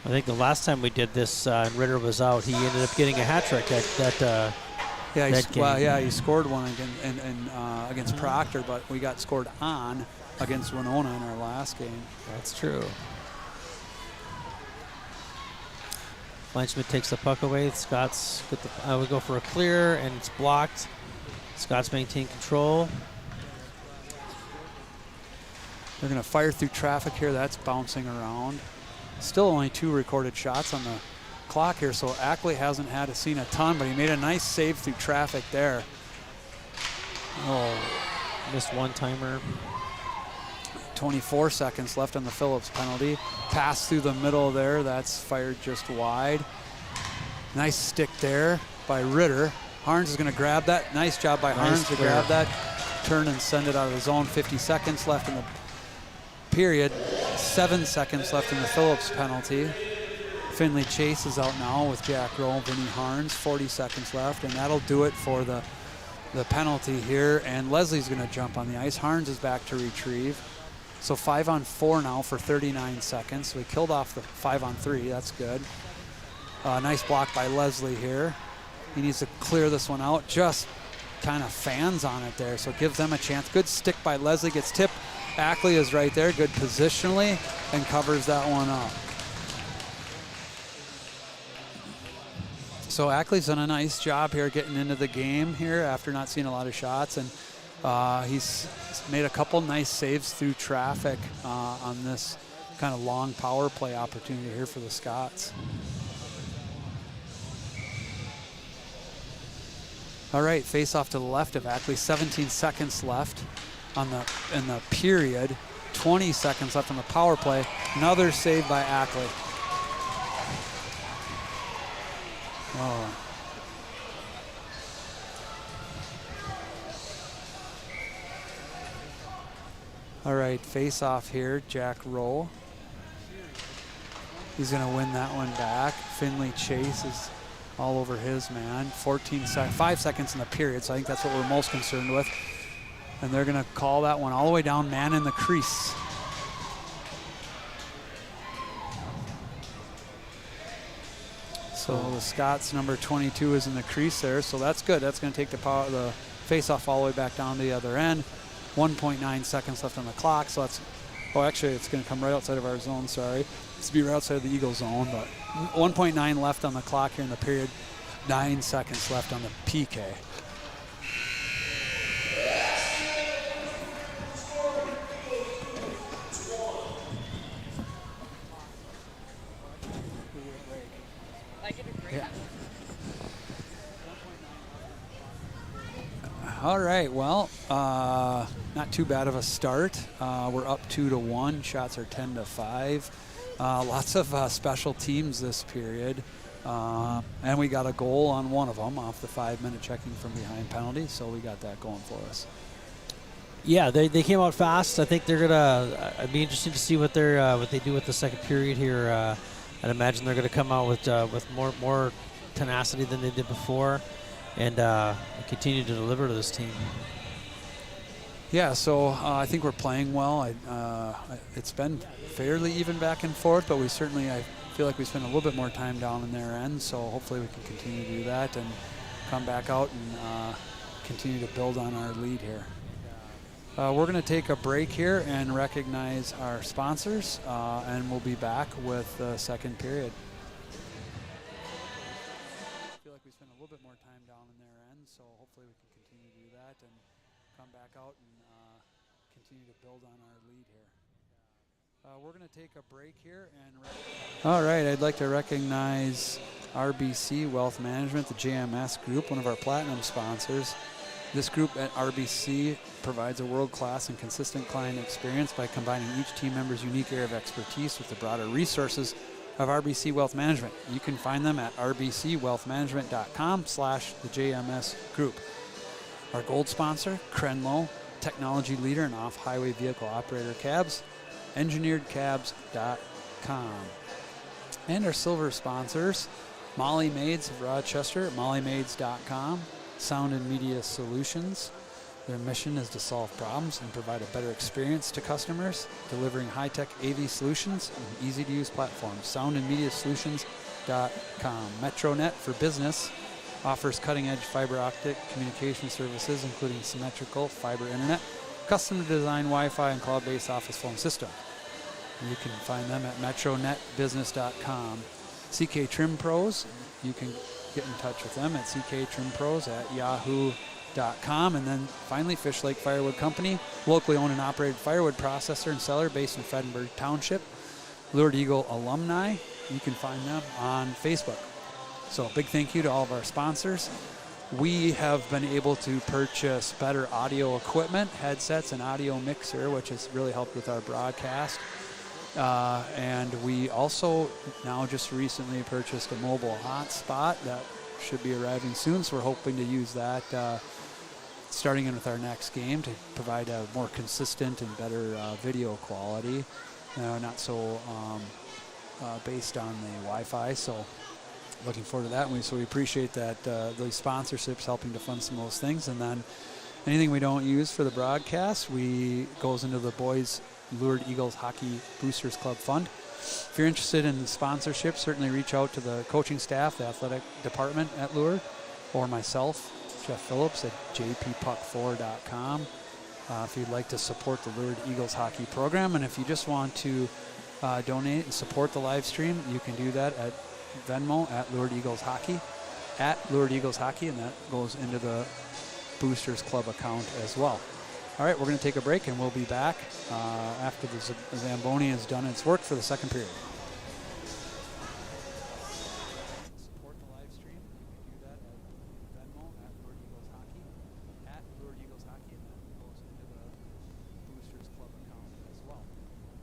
[SPEAKER 2] I think the last time we did this, and Ritter was out, he ended up getting a hat trick that game.
[SPEAKER 1] He scored one against Proctor, but we got scored on against Winona in our last game.
[SPEAKER 2] That's true. Kleinschmidt takes the puck away. Scott's we go for a clear, and it's blocked. Scott's maintained control.
[SPEAKER 1] They're going to fire through traffic here. That's bouncing around. Still only 2 recorded shots on the clock here, so Ackley hasn't seen a ton, but he made a nice save through traffic there.
[SPEAKER 2] Oh, missed one-timer.
[SPEAKER 1] 24 seconds left on the Phillips penalty. Pass through the middle there. That's fired just wide. Nice stick there by Ritter. Harns is going to grab that. Nice job by Harns to grab that, turn and send it out of the zone. 50 seconds left in the period. 7 seconds left in the Phillips penalty. Finley Chase is out now with Jack Rowe, Vinny Harns. 40 seconds left, and that'll do it for the penalty here. And Leslie's going to jump on the ice. Harns is back to retrieve. So 5-on-4 now for 39 seconds. So we killed off the 5-on-3. That's good. Nice block by Leslie here. He needs to clear this one out. Just kind of fans on it there, so it gives them a chance. Good stick by Leslie, gets tipped. Ackley is right there, good positionally, and covers that one up. So Ackley's done a nice job here getting into the game here after not seeing a lot of shots, and He's made a couple nice saves through traffic on this kind of long power play opportunity here for the Scots. All right, face off to the left of Ackley. 17 seconds left in the period. 20 seconds left on the power play. Another save by Ackley. Oh. All right, face off here, Jack Rowe. He's going to win that one back. Finley Chase is all over his man. 5 seconds in the period, so I think that's what we're most concerned with. And they're going to call that one all the way down, man in the crease. So the Scots number 22 is in the crease there, so that's good. That's going to take the face-off all the way back down to the other end. 1.9 seconds left on the clock, so that's, oh, actually it's going to come right outside of our zone, sorry. It's to be right outside of the Eagle zone, but 1.9 left on the clock here in the period. 9 seconds left on the PK. Yeah. All right, well, not too bad of a start. We're up 2-1. Shots are 10-5. Lots of special teams this period. And we got a goal on one of them off the 5-minute checking from behind penalty, so we got that going for us.
[SPEAKER 2] Yeah, they came out fast. I think they're gonna. It'd be interesting to see what they do with the second period here. I'd imagine they're gonna come out with more tenacity than they did before, and continue to deliver to this team.
[SPEAKER 1] Yeah, so I think we're playing well. It's been fairly even back and forth, but I feel like we spent a little bit more time down in their end, so hopefully we can continue to do that and come back out and continue to build on our lead here. We're going to take a break here and recognize our sponsors, and we'll be back with the second period. I feel like we spent a little bit more time down in their end, so hopefully we can continue to do that and come back out and continue to build on our lead here. We're going to take a break here and all right, I'd like to recognize RBC Wealth Management, the JMS Group, one of our platinum sponsors. This group at RBC provides a world-class and consistent client experience by combining each team member's unique area of expertise with the broader resources of RBC Wealth Management. You can find them at rbcwealthmanagement.com/the JMS Group. Our gold sponsor, Crenlo, technology leader in off-highway vehicle operator cabs, engineeredcabs.com. And our silver sponsors, Molly Maids of Rochester at mollymaids.com, Sound and Media Solutions. Their mission is to solve problems and provide a better experience to customers, delivering high-tech AV solutions and easy-to-use platforms. soundandmediasolutions.com. MetroNet for business offers cutting-edge fiber optic communication services, including symmetrical fiber internet, custom-designed Wi-Fi, and cloud-based office phone system. You can find them at metronetbusiness.com. CK Trim Pros, you can get in touch with them at cktrimpros@yahoo.com. And then finally, Fish Lake Firewood Company, locally owned and operated firewood processor and seller based in Fredenberg Township. Lured Eagle alumni, you can find them on Facebook. So a big thank you to all of our sponsors. We have been able to purchase better audio equipment, headsets, and audio mixer, which has really helped with our broadcast. And we also now just recently purchased a mobile hotspot that should be arriving soon, so we're hoping to use that starting in with our next game to provide a more consistent and better video quality, not so based on the Wi-Fi. So looking forward to that. So we appreciate that those sponsorships helping to fund some of those things. And then anything we don't use for the broadcast goes into the boys Lured Eagles Hockey Boosters Club Fund. If you're interested in the sponsorship, certainly reach out to the coaching staff, the athletic department at Lured, or myself, Jeff Phillips, at jppuck4.com. If you'd like to support the Lured Eagles hockey program, and if you just want to donate and support the live stream, you can do that at Venmo at Lured Eagles Hockey, and that goes into the Boosters Club account as well. All right, we're going to take a break, and we'll be back after the Zamboni has done its work for the second period. Support the live stream. You can do that at Venmo at Lord Eagles Hockey, at Lord Eagles Hockey, and that goes into the Boosters Club account as well.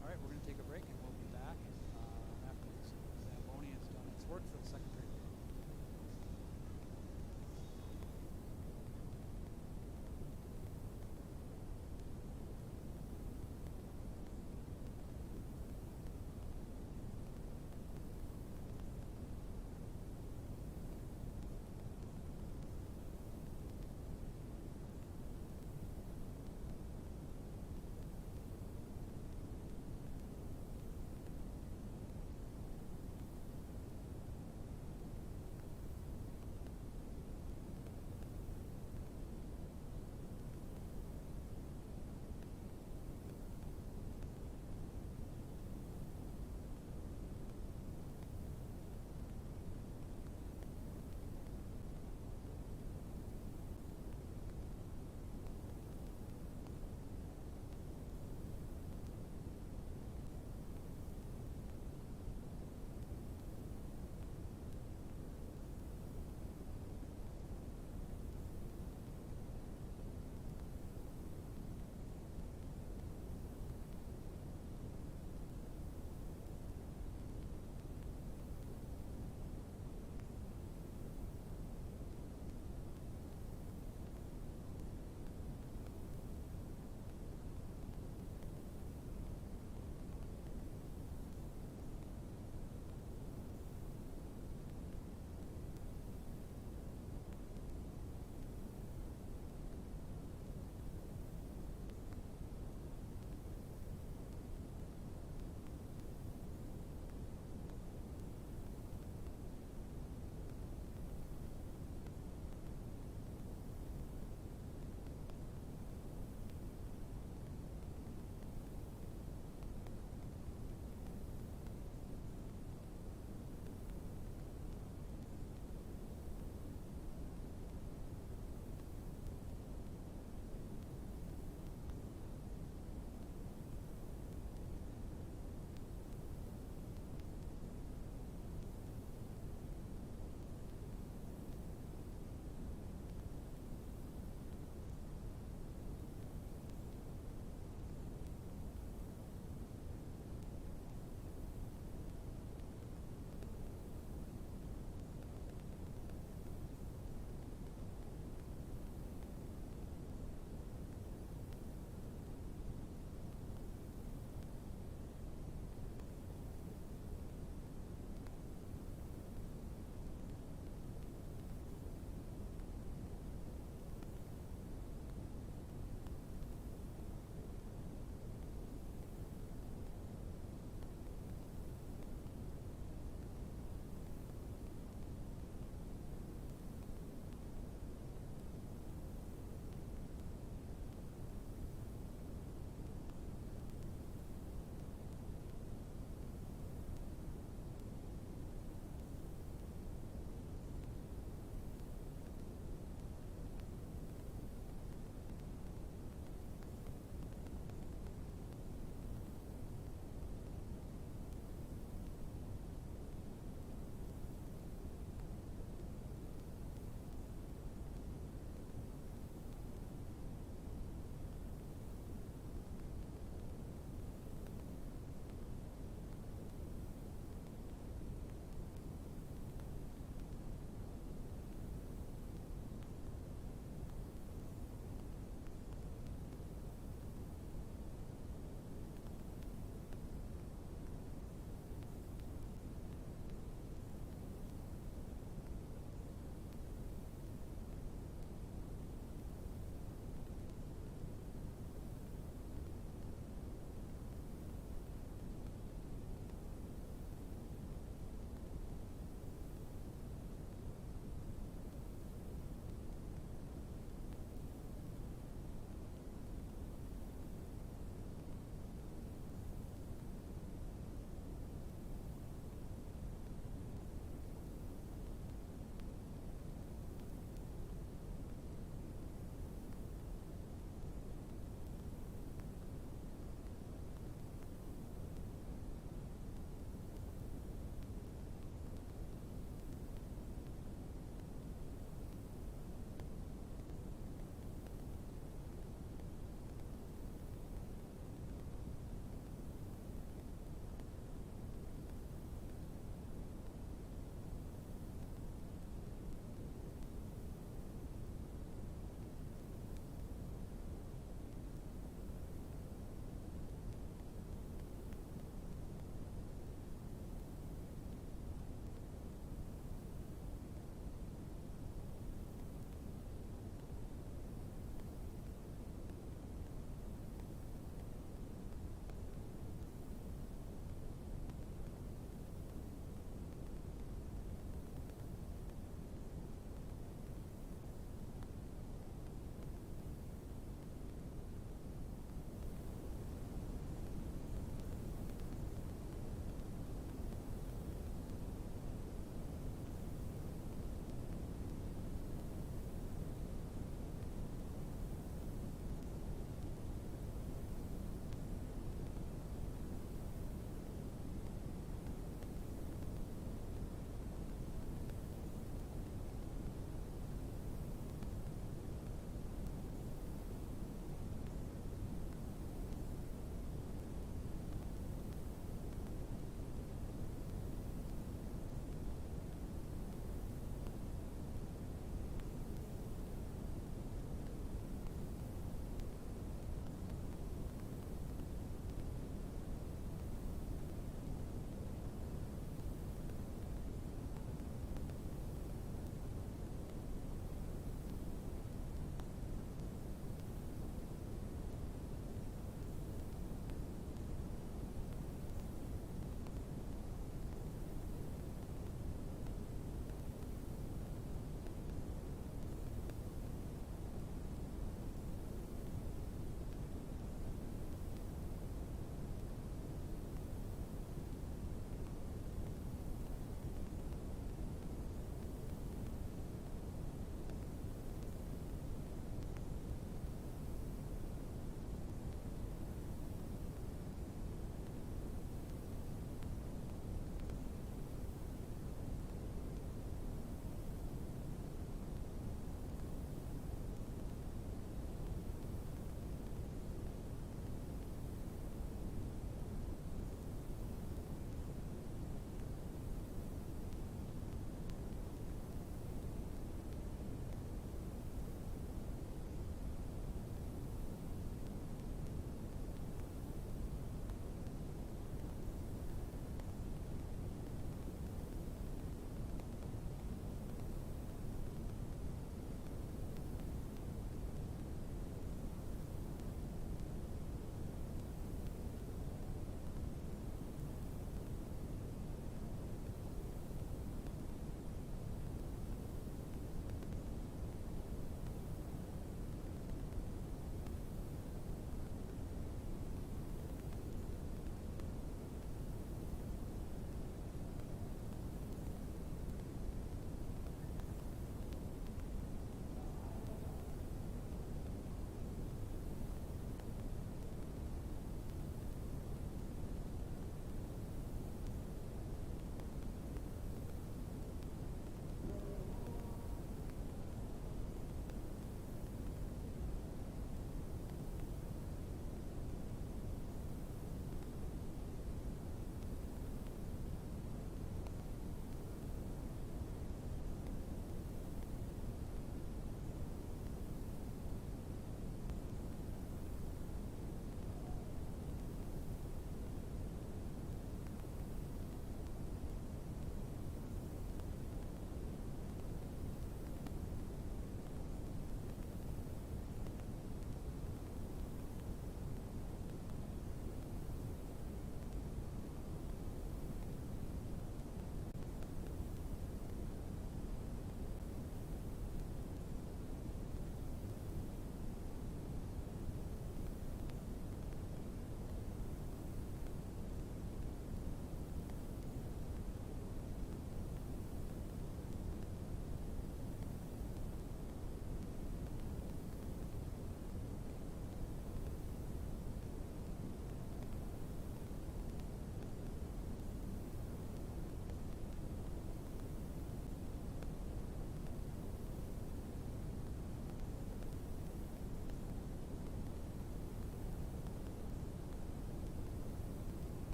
[SPEAKER 1] All right, we're going to take a break, and we'll be back after the Zamboni has done its work for the second period.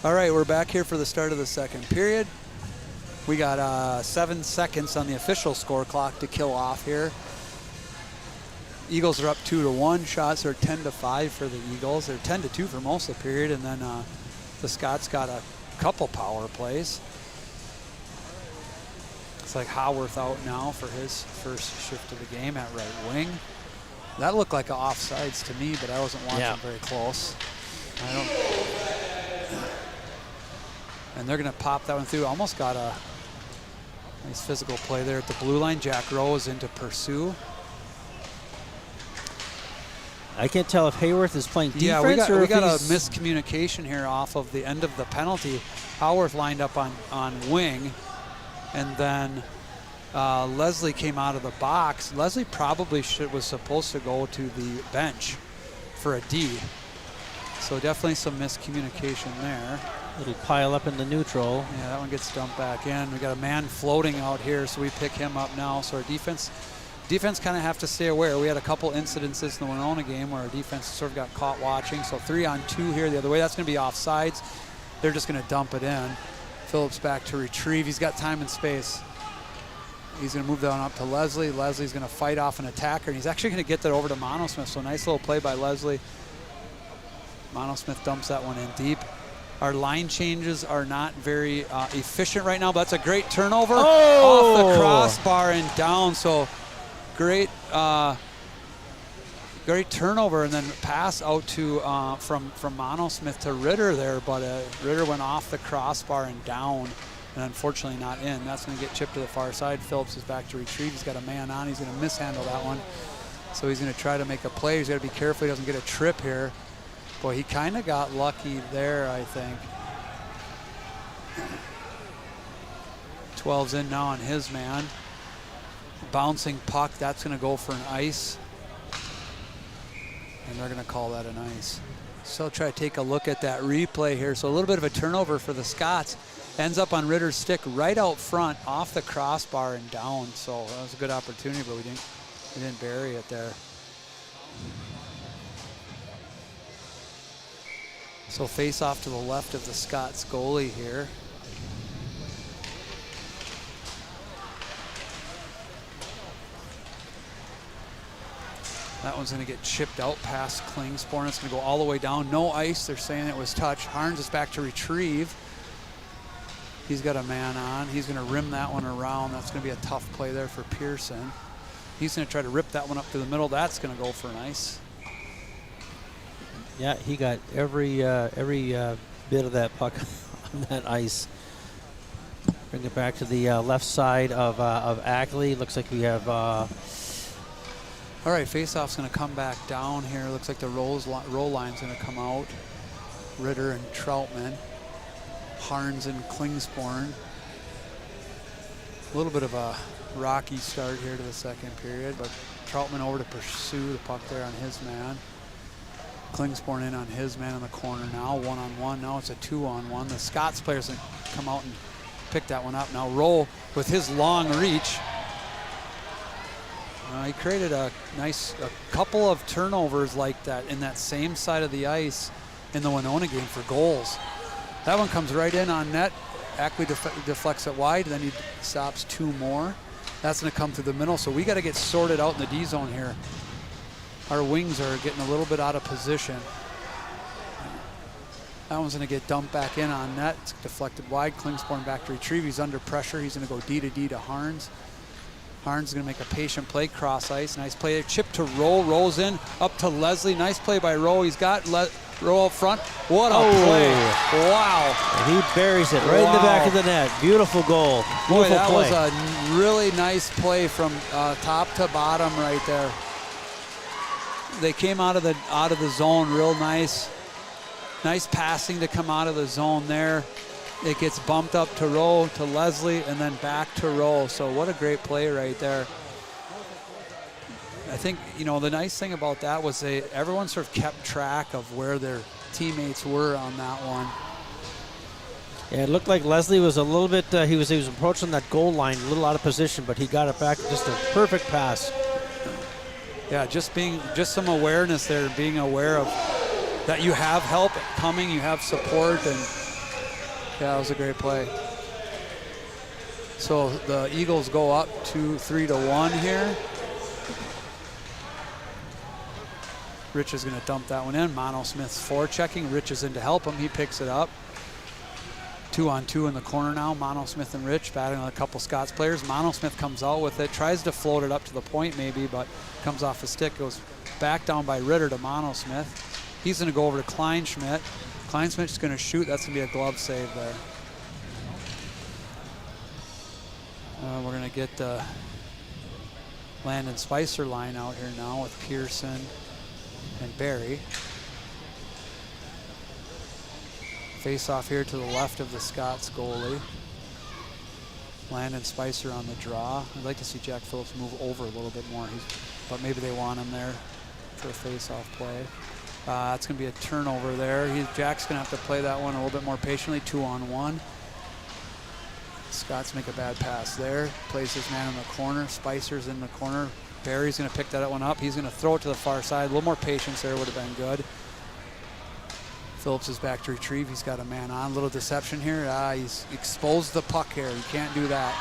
[SPEAKER 1] All right, we're back here for the start of the second period. We got 7 seconds on the official score clock to kill off here. Eagles are up 2-1. Shots are 10-5 for the Eagles. They're 10-2 for most of the period, and then the Scots got a couple power plays. It's like Howarth out now for his first shift of the game at right wing. That looked like an offsides to me, but I wasn't watching very close. And they're going to pop that one through. Almost got a nice physical play there at the blue line. Jack Rowe is into pursue.
[SPEAKER 2] I can't tell if Hayworth is playing defense
[SPEAKER 1] or we got a miscommunication here off of the end of the penalty. Howarth lined up on wing, and then Leslie came out of the box. Leslie probably was supposed to go to the bench for a D. So definitely some miscommunication there.
[SPEAKER 2] It'll pile up in the neutral.
[SPEAKER 1] Yeah, that one gets dumped back in. We got a man floating out here, so we pick him up now. So our defense kind of have to stay aware. We had a couple incidences in the Winona game where our defense sort of got caught watching. So 3-on-2 here the other way. That's going to be offsides. They're just going to dump it in. Phillips back to retrieve. He's got time and space. He's going to move that one up to Leslie. Leslie's going to fight off an attacker, and he's actually going to get that over to Monosmith. So nice little play by Leslie. Monosmith dumps that one in deep. Our line changes are not very efficient right now, but that's a great turnover off the crossbar and down. So great turnover, and then pass out to from Monosmith to Ritter there, but Ritter went off the crossbar and down, and unfortunately not in. That's going to get chipped to the far side. Phillips is back to retrieve. He's got a man on. He's going to mishandle that one. So he's going to try to make a play. He's got to be careful he doesn't get a trip here. Boy, he kind of got lucky there, I think. 12's in now on his man. Bouncing puck, that's going to go for an ice. And they're going to call that an ice. So try to take a look at that replay here. So a little bit of a turnover for the Scots. Ends up on Ritter's stick right out front, off the crossbar and down. So that was a good opportunity, but we didn't bury it there. So face off to the left of the Scots goalie here. That one's going to get chipped out past Klingsporn. It's going to go all the way down. No ice. They're saying it was touch. Harns is back to retrieve. He's got a man on. He's going to rim that one around. That's going to be a tough play there for Pearson. He's going to try to rip that one up to the middle. That's going to go for an ice.
[SPEAKER 2] Yeah, he got every bit of that puck on that ice. Bring it back to the left side of Ackley. Looks like we have...
[SPEAKER 1] All right, faceoff's going to come back down here. Looks like the roll line's going to come out. Ritter and Troutman. Harns and Klingsporn. A little bit of a rocky start here to the second period, but Troutman over to pursue the puck there on his man. Klingsporn in on his man in the corner now, 1-on-1. Now it's a 2-on-1. The Scots players come out and pick that one up. Now Rowe with his long reach. He created a couple of turnovers like that in that same side of the ice in the Winona game for goals. That one comes right in on net. Ackley deflects it wide, then he stops 2 more. That's going to come through the middle, so we got to get sorted out in the D zone here. Our wings are getting a little bit out of position. That one's going to get dumped back in on net. It's deflected wide. Klingsporn back to retrieve. He's under pressure. He's going to go D to D to Harns. Harns is going to make a patient play, cross ice. Nice play there. Chip to Rowe. Rolls in up to Leslie. Nice play by Rowe. He's got Rowe up front. What a play. Wow.
[SPEAKER 2] And he buries it right in the back of the net. Beautiful goal. Beautiful
[SPEAKER 1] Boy, that
[SPEAKER 2] play.
[SPEAKER 1] was a really nice play from top to bottom right there. They came out of the zone real nice. Nice passing to come out of the zone there. It gets bumped up to Rowe, to Leslie, and then back to Rowe. So what a great play right there. I think, the nice thing about that was everyone sort of kept track of where their teammates were on that one.
[SPEAKER 2] Yeah, it looked like Leslie was a little bit, he was approaching that goal line, a little out of position, but he got it back, just a perfect pass.
[SPEAKER 1] Yeah, just some awareness there, being aware of that you have help coming, you have support, and Yeah, that was a great play. So the Eagles go up 3-1 here. Rich is going to dump that one in. Mono Smith's forechecking. Rich is in to help him. He picks it up. 2-on-2 in the corner now. Mono Smith and Rich battling a couple Scots players. Mono Smith comes out with it, tries to float it up to the point maybe, but comes off the stick, goes back down by Ritter to Mono Smith. He's going to go over to Kleinschmidt. Kleinschmidt's going to shoot. That's going to be a glove save there. We're going to get the Landon Spicer line out here now with Pearson and Barry. Face off here to the left of the Scots goalie. Landon Spicer on the draw. I'd like to see Jack Phillips move over a little bit more, but maybe they want him there for a face-off play. It's going to be a turnover there. Jack's going to have to play that one a little bit more patiently, 2-on-1. Scots make a bad pass there. Plays his man in the corner. Spicer's in the corner. Barry's going to pick that one up. He's going to throw it to the far side. A little more patience there would have been good. Phillips is back to retrieve. He's got a man on. Little deception here. He's exposed the puck here. You can't do that.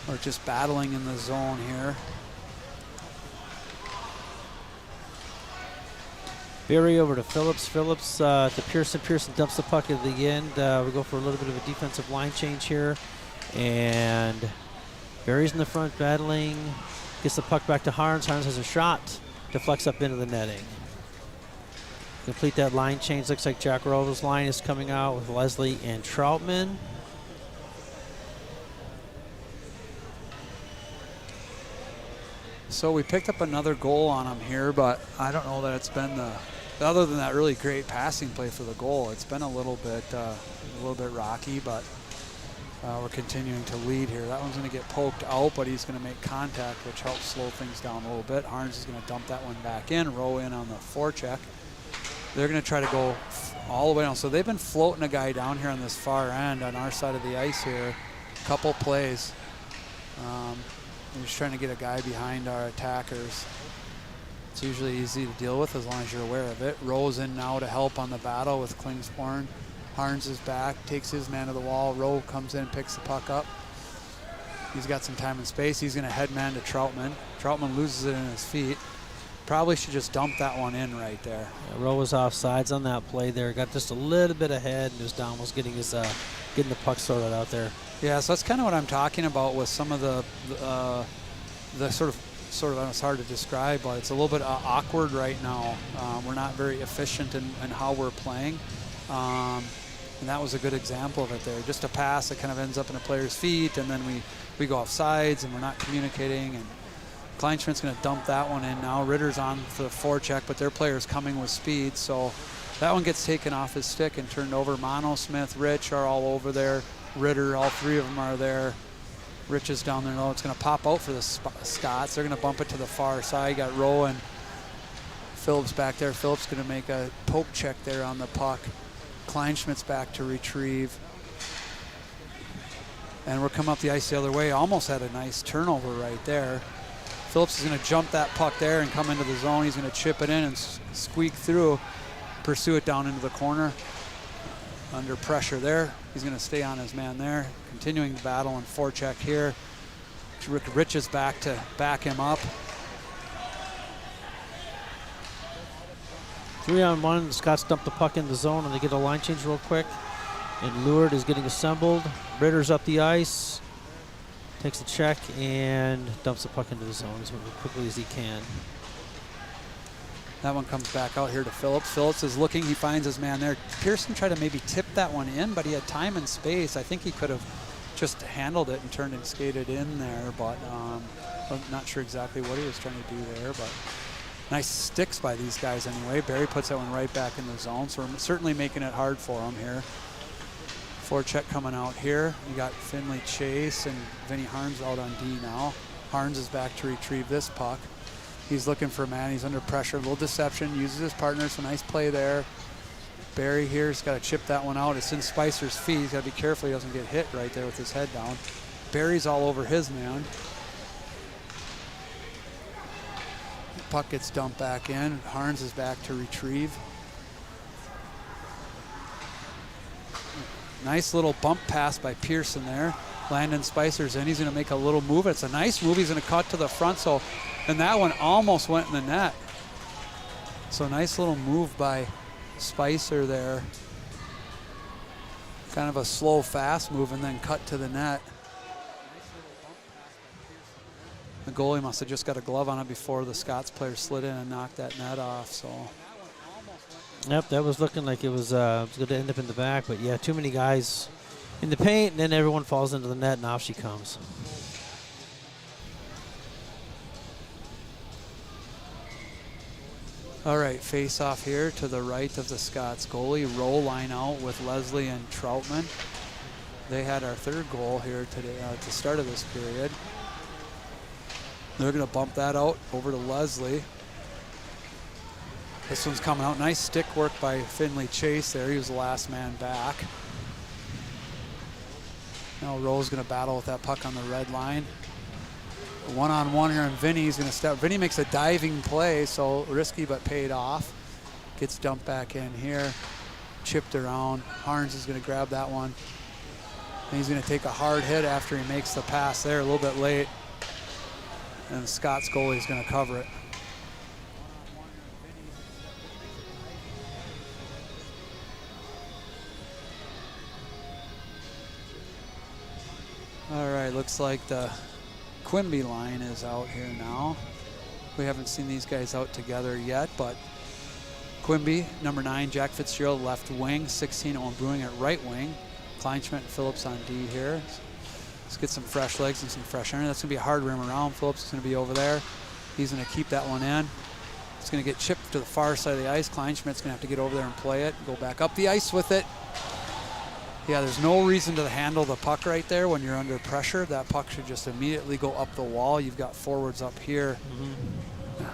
[SPEAKER 1] We're just battling in the zone here.
[SPEAKER 2] Barry over to Phillips. Phillips to Pearson. Pearson dumps the puck at the end. We go for a little bit of a defensive line change here. And Barry's in the front battling. Gets the puck back to Harns. Harns has a shot. Deflects up into the netting. Complete that line change. Looks like Jack Rova's line is coming out with Leslie and Troutman.
[SPEAKER 1] So we picked up another goal on him here, but I don't know that it's been other than that really great passing play for the goal, it's been a little bit rocky, but we're continuing to lead here. That one's going to get poked out, but he's going to make contact, which helps slow things down a little bit. Harns is going to dump that one back in, row in on the forecheck. They're going to try to go all the way down. So they've been floating a guy down here on this far end on our side of the ice here. Couple plays. We're just trying to get a guy behind our attackers. It's usually easy to deal with as long as you're aware of it. Rowe's in now to help on the battle with Klingsporn. Harns is back, takes his man to the wall. Rowe comes in, picks the puck up. He's got some time and space. He's going to head man to Troutman. Troutman loses it in his feet. Probably should just dump that one in right there.
[SPEAKER 2] Yeah, Rowe was off sides on that play there. Got just a little bit ahead and was down, was getting the puck sorted out there.
[SPEAKER 1] Yeah, so that's kind of what I'm talking about with some of the sort of it's hard to describe, but it's a little bit awkward right now. We're not very efficient in how we're playing. And that was a good example of it there. Just a pass that kind of ends up in a player's feet, and then we go off sides, and we're not communicating. And Kleinschmidt's going to dump that one in now. Ritter's on for the forecheck, but their player's coming with speed. So that one gets taken off his stick and turned over. Mono, Smith, Rich are all over there. Ritter, all three of them are there. Rich is down there low. It's going to pop out for the Scots. They're going to bump it to the far side. Got Rowe and Phillips back there. Phillips going to make a poke check there on the puck. Kleinschmidt's back to retrieve. And we're coming up the ice the other way. Almost had a nice turnover right there. Phillips is going to jump that puck there and come into the zone. He's going to chip it in and squeak through, pursue it down into the corner. Under pressure there. He's going to stay on his man there. Continuing the battle and forecheck here. Rich is back to back him up.
[SPEAKER 2] 3-on-1. The Scots dump the puck in the zone and they get a line change real quick. And Lured is getting assembled. Ritter's up the ice. Takes the check and dumps the puck into the zone as quickly as he can.
[SPEAKER 1] That one comes back out here to Phillips. Phillips is looking. He finds his man there. Pearson tried to maybe tip that one in, but he had time and space. I think he could have just handled it and turned and skated in there, but I'm not sure exactly what he was trying to do there. But nice sticks by these guys anyway. Barry puts that one right back in the zone, so we're certainly making it hard for him here. Forecheck coming out here. You got Finley Chase and Vinny Harns out on D now. Harns is back to retrieve this puck. He's looking for a man. He's under pressure. A little deception. Uses his partner. So nice play there. Barry here's got to chip that one out. It's in Spicer's feet. He's got to be careful he doesn't get hit right there with his head down. Barry's all over his man. Puck gets dumped back in. Harns is back to retrieve. Nice little bump pass by Pearson there. Landon Spicer's in. He's going to make a little move. It's a nice move. He's going to cut to the front. And that one almost went in the net. So nice little move by Spicer there. Kind of a slow, fast move and then cut to the net. The goalie must have just got a glove on it before the Scots player slid in and knocked that net off. So.
[SPEAKER 2] Yep, that was looking like it was going to end up in the back. But, yeah, too many guys in the paint, and then everyone falls into the net, and off she comes.
[SPEAKER 1] All right, face off here to the right of the Scots goalie. Roll line out with Leslie and Troutman. They had our third goal here today at the start of this period. They're going to bump that out over to Leslie. This one's coming out. Nice stick work by Finley Chase there. He was the last man back. Now Rowe's going to battle with that puck on the red line. One-on-one here, and Vinny's going to step. Vinny makes a diving play, so risky but paid off. Gets dumped back in here. Chipped around. Harns is going to grab that one. And he's going to take a hard hit after he makes the pass there, a little bit late. And the Scots goalie is going to cover it. All right, looks like the Quimby line is out here now. We haven't seen these guys out together yet, but Quimby, number 9, Jack Fitzgerald, left wing, 16, Owen Brewing at right wing. Kleinschmidt and Phillips on D here. Let's get some fresh legs and some fresh energy. That's going to be a hard rim around. Phillips is going to be over there. He's going to keep that one in. It's going to get chipped to the far side of the ice. Kleinschmidt's going to have to get over there and play it. Go back up the ice with it. Yeah, there's no reason to handle the puck right there when you're under pressure. That puck should just immediately go up the wall. You've got forwards up here.
[SPEAKER 2] Mm-hmm.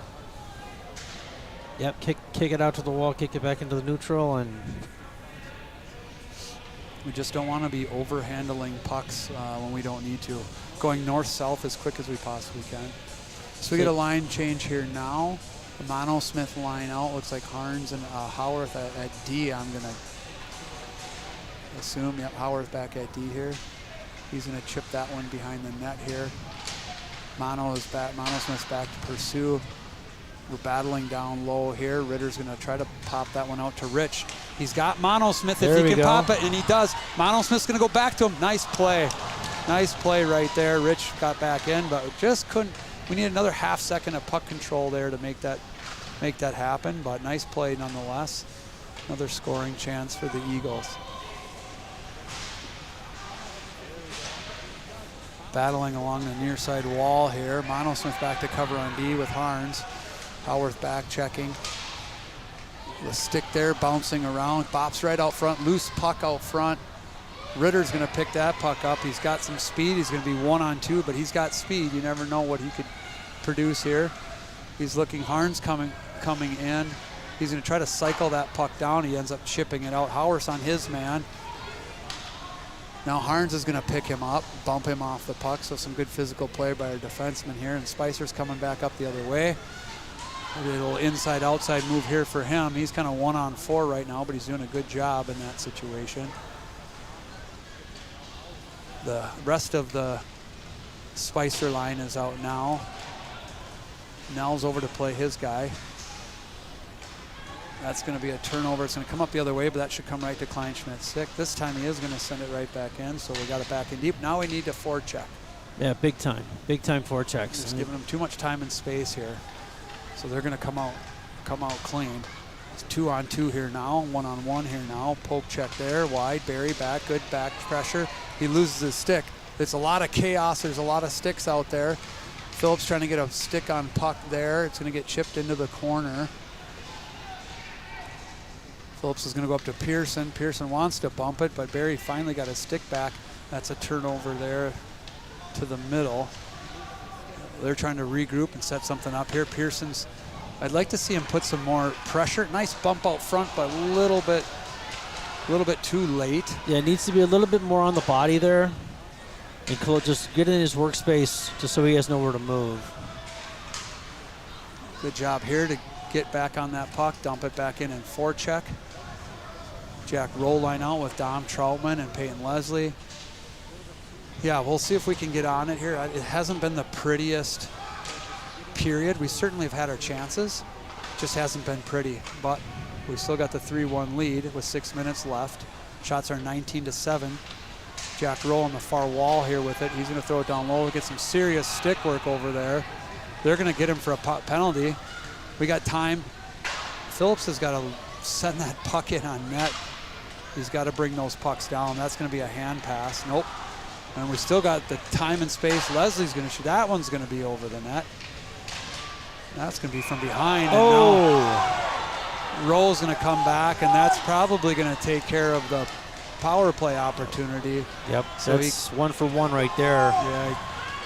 [SPEAKER 2] Yep, kick it out to the wall, kick it back into the neutral, and
[SPEAKER 1] we just don't want to be over-handling pucks when we don't need to. Going north-south as quick as we possibly can. So we get a line change here now. The Mono-Smith line out. Looks like Harns and Howarth at D. I'm going to assume. Yep, Howarth back at D here. He's going to chip that one behind the net here. Mono-Smith's back to pursue. We're battling down low here. Ritter's going to try to pop that one out to Rich. He's got Mono-Smith if he can pop it, and he does. Mono-Smith's going to go back to him. Nice play. Nice play right there. Rich got back in, but just couldn't. We need another half second of puck control there to make that happen, but nice play nonetheless. Another scoring chance for the Eagles. Battling along the near side wall here. Mono-Smith back to cover on D with Harns. Howarth back checking. The stick there bouncing around. Bops right out front. Loose puck out front. Ritter's going to pick that puck up. He's got some speed. He's going to be 1-on-2, but he's got speed. You never know what he could produce here. He's looking. Harns coming in. He's going to try to cycle that puck down. He ends up chipping it out. Howarth's on his man. Now Harns is going to pick him up, bump him off the puck. So some good physical play by our defenseman here. And Spicer's coming back up the other way. A little inside-outside move here for him. He's kind of 1-on-4 right now, but he's doing a good job in that situation. The rest of the Spicer line is out now. Nell's over to play his guy. That's going to be a turnover. It's going to come up the other way, but that should come right to Kleinschmidt's stick. This time he is going to send it right back in, so we got it back in deep. Now we need to forecheck.
[SPEAKER 2] Yeah, big time forechecks.
[SPEAKER 1] Just giving them too much time and space here. So they're going to come out clean. It's 2-on-2 here now, 1-on-1 here now. Poke check there, wide, Barry back, good back pressure. He loses his stick. It's a lot of chaos. There's a lot of sticks out there. Phillips trying to get a stick on puck there. It's going to get chipped into the corner. Phillips is going to go up to Pearson. Pearson wants to bump it, but Barry finally got his stick back. That's a turnover there to the middle. They're trying to regroup and set something up here. Pearson's, I'd like to see him put some more pressure. Nice bump out front, but a little bit too late.
[SPEAKER 2] Yeah, it needs to be a little bit more on the body there. And just get in his workspace just so he has nowhere to move.
[SPEAKER 1] Good job here to get back on that puck, dump it back in and forecheck. Jack Rowe line out with Dom Troutman and Peyton Leslie. Yeah, we'll see if we can get on it here. It hasn't been the prettiest period. We certainly have had our chances. Just hasn't been pretty, but we still got the 3-1 lead with 6 minutes left. Shots are 19-7. Jack Rowe on the far wall here with it. He's going to throw it down low. We get some serious stick work over there. They're going to get him for a penalty. We got time. Phillips has got to send that puck in on net. He's got to bring those pucks down. That's going to be a hand pass. Nope. And we still got the time and space. Leslie's going to shoot. That one's going to be over the net. That's going to be from behind.
[SPEAKER 2] Oh!
[SPEAKER 1] And now Rowe's going to come back, and that's probably going to take care of the power play opportunity.
[SPEAKER 2] Yep, so that's 1 for 1 right there.
[SPEAKER 1] Yeah, he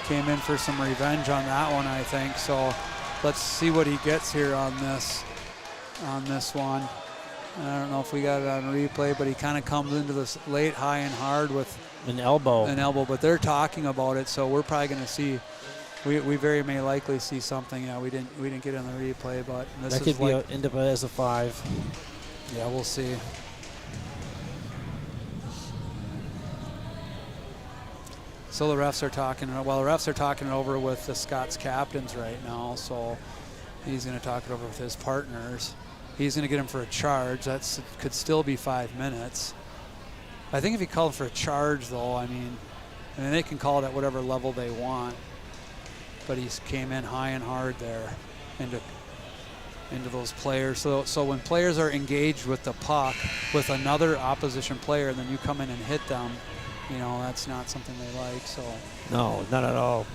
[SPEAKER 1] came in for some revenge on that one, I think. So let's see what he gets here on this one. I don't know if we got it on replay, but he kind of comes into this late, high and hard with
[SPEAKER 2] an elbow.
[SPEAKER 1] But they're talking about it, so we're probably going to see. We very may likely see something. Yeah, we didn't get it on the replay, but this
[SPEAKER 2] that
[SPEAKER 1] is
[SPEAKER 2] could
[SPEAKER 1] like,
[SPEAKER 2] end up as a 5.
[SPEAKER 1] Yeah, we'll see. So the refs are talking. Well, the refs are talking it over with the Scots captains right now. So he's going to talk it over with his partners. He's going to get him for a charge. That could still be 5 minutes. I think if he called for a charge, though, I mean they can call it at whatever level they want. But he came in high and hard there into those players. So when players are engaged with the puck with another opposition player, and then you come in and hit them, that's not something they like. So
[SPEAKER 2] no, not at all.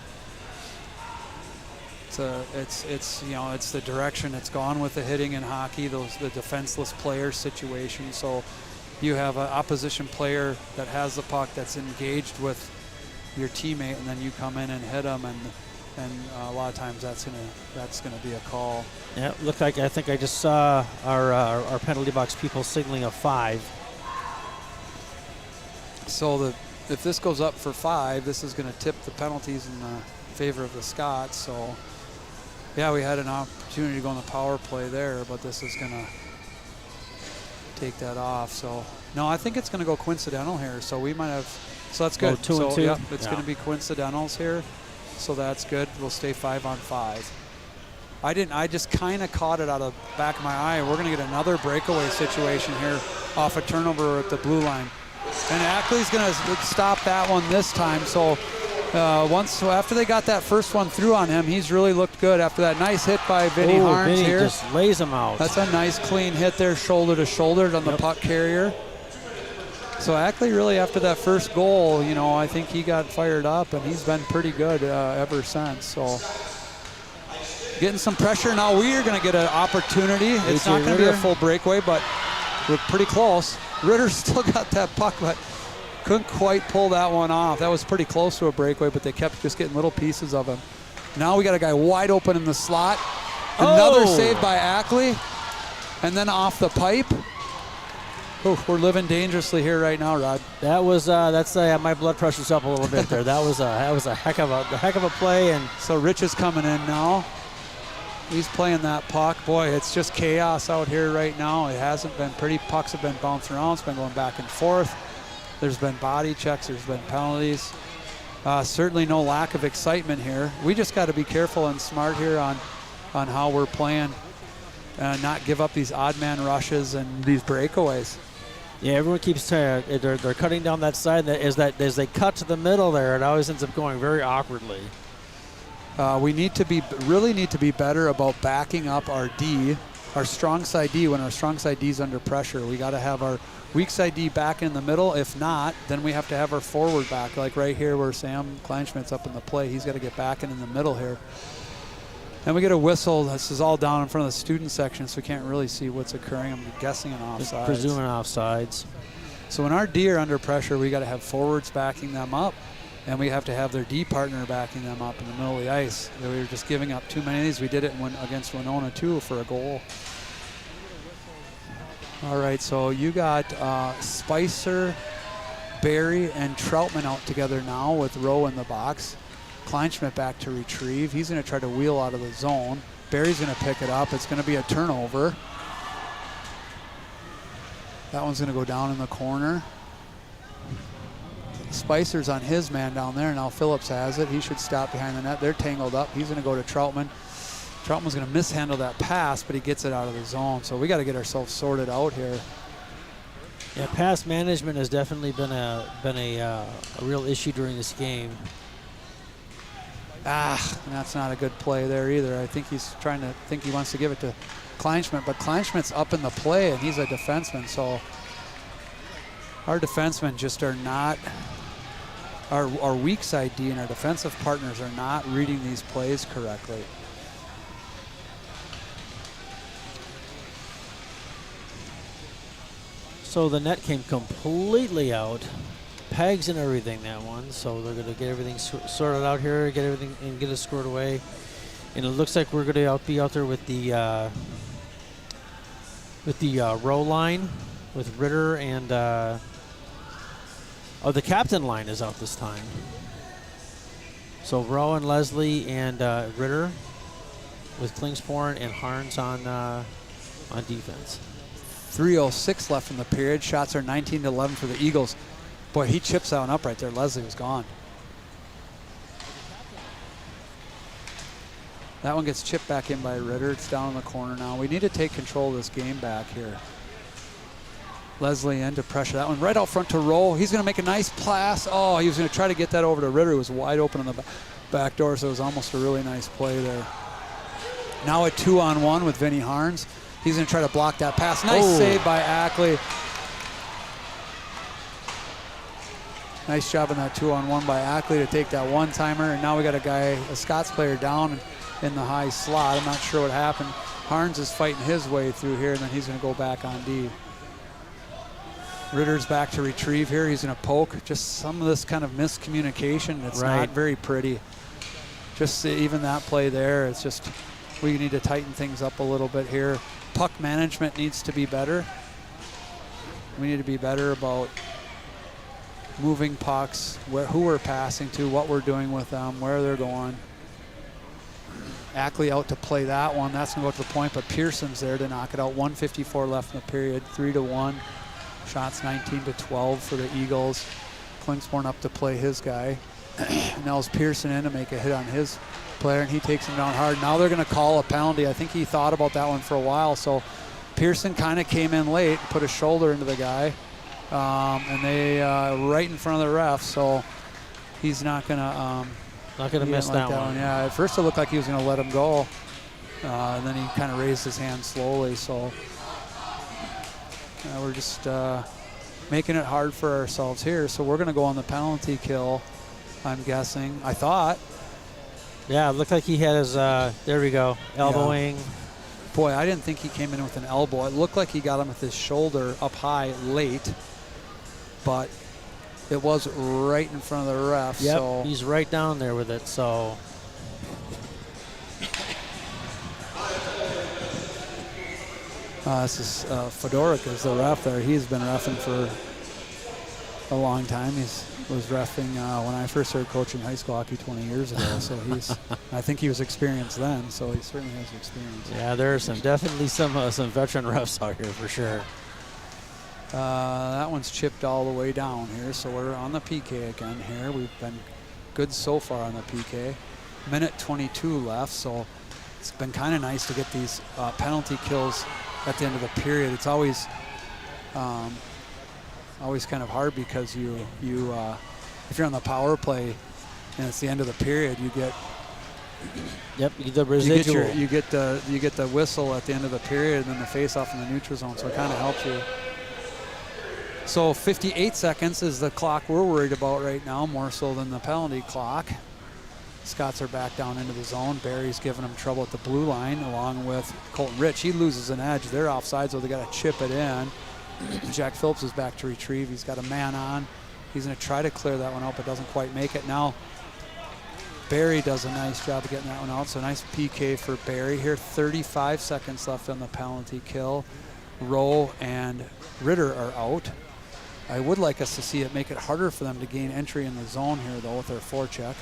[SPEAKER 1] It's the direction it's gone with the hitting in hockey, the defenseless player situation. So you have an opposition player that has the puck that's engaged with your teammate, and then you come in and hit them, and a lot of times that's gonna be a call.
[SPEAKER 2] Yeah, looked like I think I just saw our penalty box people signaling a 5.
[SPEAKER 1] So if this goes up for 5, this is going to tip the penalties in the favor of the Scots. So yeah, we had an opportunity to go on the power play there, but this is going to take that off. So no, I think it's going to go coincidental here. So we might have. So that's good.
[SPEAKER 2] 2 and 2.
[SPEAKER 1] Yeah, it's going to be coincidentals here. So that's good. We'll stay 5 on 5. I just kind of caught it out of the back of my eye. We're going to get another breakaway situation here off a turnover at the blue line. And Ackley's going to stop that one this time. So after they got that first one through on him, he's really looked good after that nice hit by Vinny Harms
[SPEAKER 2] Vinny
[SPEAKER 1] here.
[SPEAKER 2] Just lays him out.
[SPEAKER 1] That's a nice clean hit there, shoulder to shoulder on the puck carrier. So Ackley really, after that first goal, I think he got fired up, and he's been pretty good ever since. So getting some pressure. Now we are going to get an opportunity. It's not going to be a full breakaway, but we're pretty close. Ritter still got that puck, but couldn't quite pull that one off. That was pretty close to a breakaway, but they kept just getting little pieces of him. Now we got a guy wide open in the slot. Another save by Ackley, and then off the pipe. Oh, we're living dangerously here right now, Rod.
[SPEAKER 2] That was my blood pressure's up a little bit there. That was a heck of a play. And
[SPEAKER 1] so Rich is coming in now. He's playing that puck. Boy, it's just chaos out here right now. It hasn't been pretty. Pucks have been bouncing around. It's been going back and forth. There's been body checks. There's been penalties. Certainly no lack of excitement here. We just got to be careful and smart here on how we're playing, and not give up these odd man rushes and these breakaways.
[SPEAKER 2] Yeah, everyone keeps they're cutting down that side. As they cut to the middle there, it always ends up going very awkwardly.
[SPEAKER 1] We really need to be better about backing up our D, our strong side D. When our strong side D is under pressure, we got to have our weak side D back in the middle. If not, then we have to have our forward back, like right here where Sam Kleinschmidt's up in the play. He's got to get back in the middle here. And we get a whistle. This is all down in front of the student section, so we can't really see what's occurring. I'm guessing an offside.
[SPEAKER 2] Presuming offsides.
[SPEAKER 1] So when our D are under pressure, we got to have forwards backing them up, and we have to have their D partner backing them up in the middle of the ice. We were just giving up too many of these. We did it against Winona too for a goal. All right, so you got Spicer, Barry, and Troutman out together now with Rowe in the box. Kleinschmidt back to retrieve. He's going to try to wheel out of the zone. Barry's going to pick it up. It's going to be a turnover. That one's going to go down in the corner. Spicer's on his man down there. Now Phillips has it. He should stop behind the net. They're tangled up. He's going to go to Troutman. Troutman's going to mishandle that pass, but he gets it out of the zone. So we got to get ourselves sorted out here.
[SPEAKER 2] Yeah, pass management has definitely been a real issue during this game.
[SPEAKER 1] That's not a good play there either. I think he wants to give it to Kleinschmidt, but Kleinschmidt's up in the play, and he's a defenseman. So our defensemen just are not, our weak side D and our defensive partners are not reading these plays correctly.
[SPEAKER 2] So the net came completely out. Pegs and everything, that one. So they're going to get everything sorted out here, get everything and get it squared away. And it looks like we're going to be out there with the row line with Ritter and the captain line is out this time. So Rowe and Leslie and Ritter with Klingsporn and Harns on defense.
[SPEAKER 1] 3:06 left in the period. Shots are 19-11 for the Eagles. Boy, he chips that one up right there. Leslie was gone. That one gets chipped back in by Ritter. It's down in the corner now. We need to take control of this game back here. Leslie into pressure. That one right out front to Rowe. He's going to make a nice pass. Oh, he was going to try to get that over to Ritter. It was wide open on the back door, so it was almost a really nice play there. Now a 2-on-1 with Vinny Harns. He's going to try to block that pass. Nice save by Ackley. Nice job in that 2-on-1 by Ackley to take that one-timer. And now we got a Scots player down in the high slot. I'm not sure what happened. Harns is fighting his way through here, and then he's going to go back on D. Ritter's back to retrieve here. He's going to poke. Just some of this kind of miscommunication. It's not very pretty. Just even that play there, it's just we need to tighten things up a little bit here. Puck management needs to be better. We need to be better about moving pucks, who we're passing to, what we're doing with them, where they're going. Ackley out to play that one. That's going to go to the point, but Pearson's there to knock it out. 1:54 left in the period, 3-1. Shots 19-12 for the Eagles. Klingsborn up to play his guy. Nels Pearson in to make a hit on his player, and he takes him down hard. Now they're going to call a penalty. I think he thought about that one for a while, so Pearson kind of came in late, put a shoulder into the guy, and they right in front of the ref, so he's not going to
[SPEAKER 2] miss that one.
[SPEAKER 1] Yeah, at first it looked like he was going to let him go, and then he kind of raised his hand slowly, so we're just making it hard for ourselves here. So we're going to go on the penalty kill, I'm guessing. I thought.
[SPEAKER 2] Yeah, it looked like he had his, there we go, elbowing.
[SPEAKER 1] Yeah. Boy, I didn't think he came in with an elbow. It looked like he got him with his shoulder up high late, but it was right in front of the ref.
[SPEAKER 2] Yep,
[SPEAKER 1] so
[SPEAKER 2] he's right down there with it, so.
[SPEAKER 1] This is Fedoruk is the ref there. He's been reffing for a long time. He was reffing when I first started coaching high school hockey 20 years ago. So I think he was experienced then. So he certainly has experience.
[SPEAKER 2] Yeah, there are definitely some veteran refs out here for sure.
[SPEAKER 1] That one's chipped all the way down here. So we're on the PK again here. We've been good so far on the PK. Minute 22 left. So it's been kind of nice to get these penalty kills at the end of the period. It's always kind of hard because you if you're on the power play and it's the end of the period, you get
[SPEAKER 2] the residual.
[SPEAKER 1] You get the whistle at the end of the period and then the face-off in the neutral zone, so it kind of helps you. So 58 seconds is the clock we're worried about right now, more so than the penalty clock. Scots are back down into the zone. Barry's giving them trouble at the blue line along with Colton Rich. He loses an edge. They're offside, so they got to chip it in. Jack Phillips is back to retrieve. He's got a man on. He's going to try to clear that one out, but doesn't quite make it. Now Barry does a nice job of getting that one out, so nice PK for Barry here. 35 seconds left on the penalty kill. Rowe and Ritter are out. I would like us to see it make it harder for them to gain entry in the zone here, though, with their forecheck.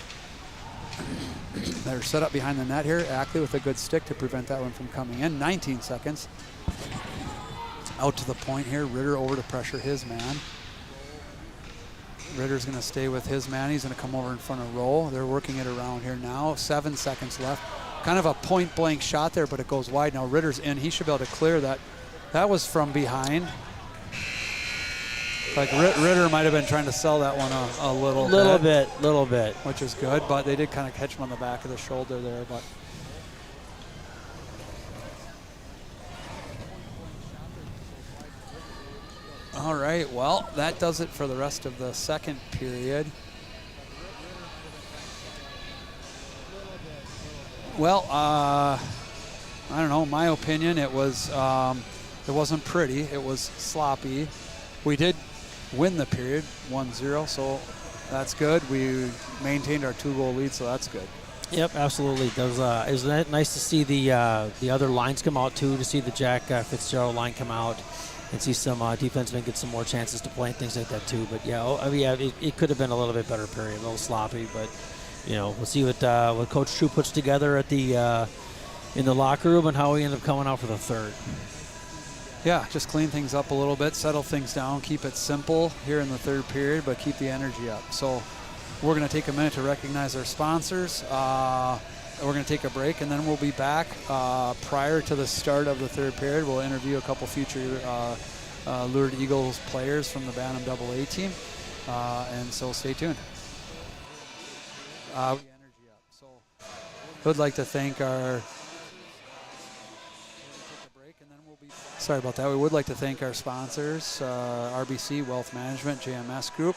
[SPEAKER 1] They're set up behind the net here. Ackley with a good stick to prevent that one from coming in. 19 seconds. Out to the point here. Ritter over to pressure his man. Ritter's going to stay with his man. He's going to come over in front of Rowe. They're working it around here now. 7 seconds left. Kind of a point-blank shot there, but it goes wide. Now Ritter's in. He should be able to clear that. That was from behind. Like Ritter might have been trying to sell that one a little bit, which is good. But they did kind of catch him on the back of the shoulder there. But all right, well, that does it for the rest of the second period. Well, I don't know. My opinion, it wasn't pretty. It was sloppy. We did win the period 1-0, so that's good. We maintained our 2-goal lead, so that's good.
[SPEAKER 2] Yep, absolutely. It was nice to see the other lines come out too. To see the Jack Fitzgerald line come out, and see some defensemen get some more chances to play and things like that too. But yeah, it could have been a little bit better period, a little sloppy, but we'll see what Coach True puts together at the in the locker room and how we end up coming out for the third.
[SPEAKER 1] Yeah, just clean things up a little bit, settle things down, keep it simple here in the third period, but keep the energy up. So we're going to take a minute to recognize our sponsors. We're going to take a break, and then we'll be back prior to the start of the third period. We'll interview a couple future Lured Eagles players from the Bantam AA team, and so stay tuned. Energy up. So would like to thank our. Sorry about that. We would like to thank our sponsors, RBC Wealth Management, JMS Group.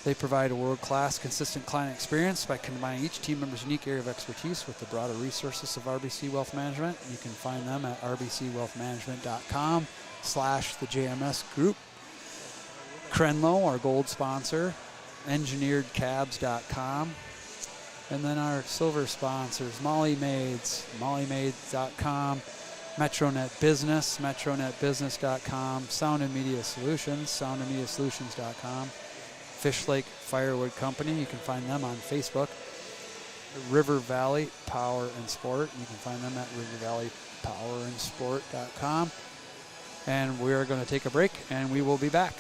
[SPEAKER 1] They provide a world-class, consistent client experience by combining each team member's unique area of expertise with the broader resources of RBC Wealth Management. You can find them at rbcwealthmanagement.com/the JMS Group. Crenlo, our gold sponsor, engineeredcabs.com. And then our silver sponsors, Molly Maids, mollymaids.com. Metronet Business, metronetbusiness.com, Sound and Media Solutions, soundandmediasolutions.com, Fish Lake Firewood Company, you can find them on Facebook, River Valley Power and Sport, you can find them at rivervalleypowerandsport.com, and we are going to take a break, and we will be back.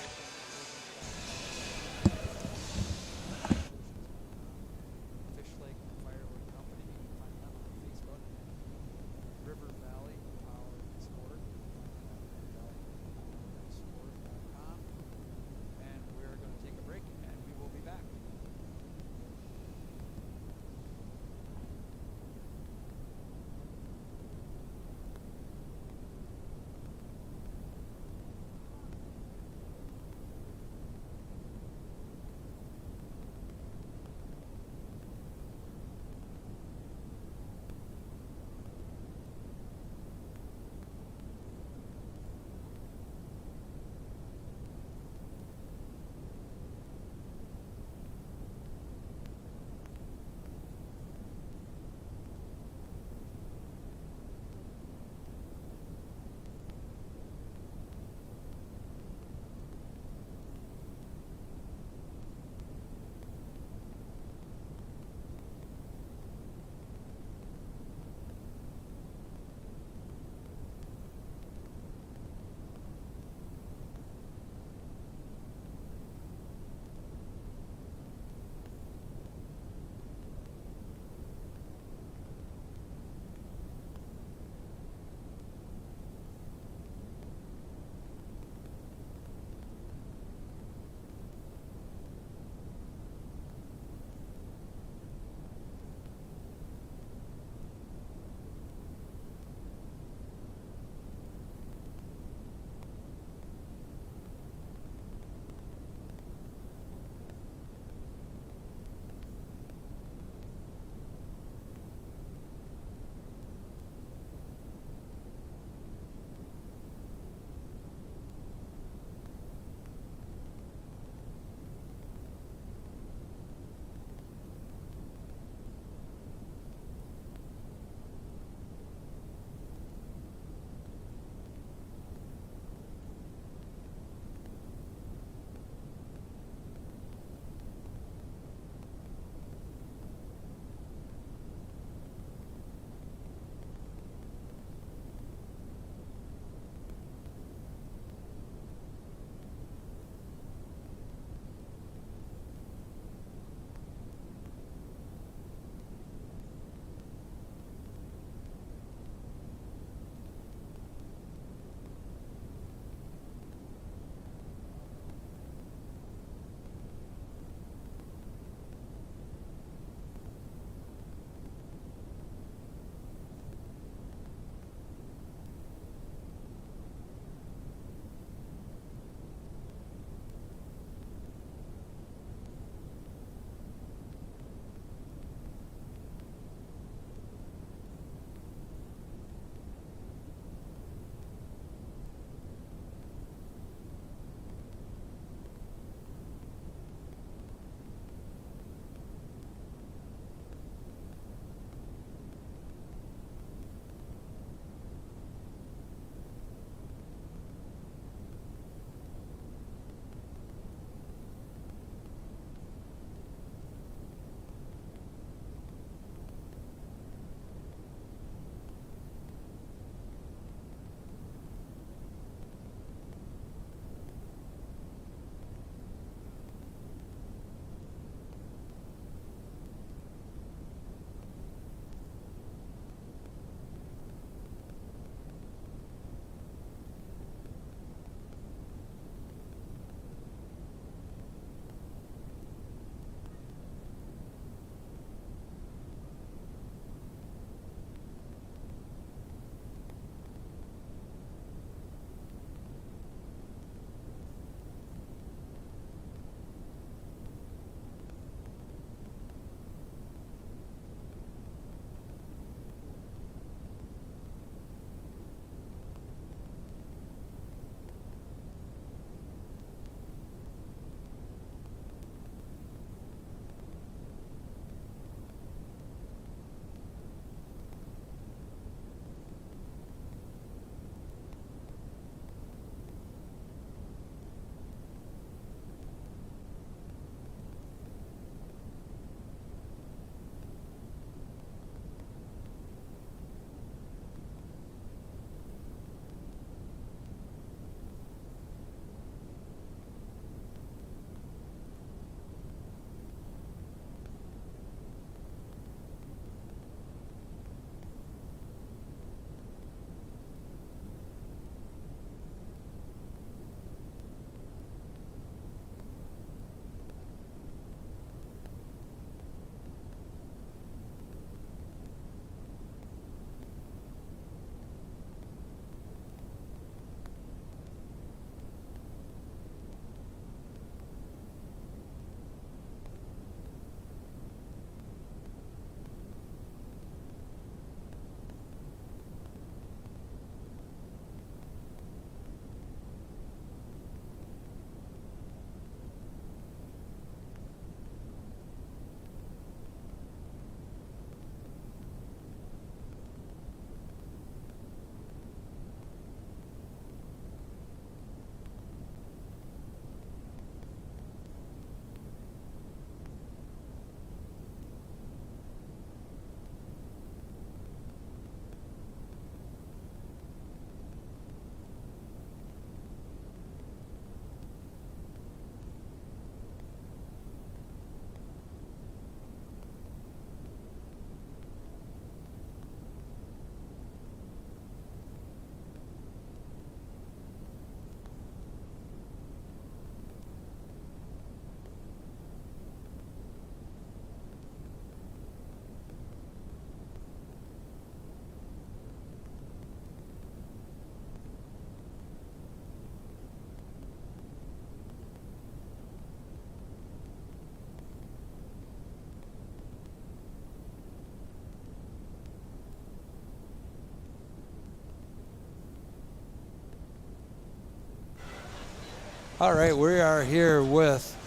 [SPEAKER 1] All right, we are here with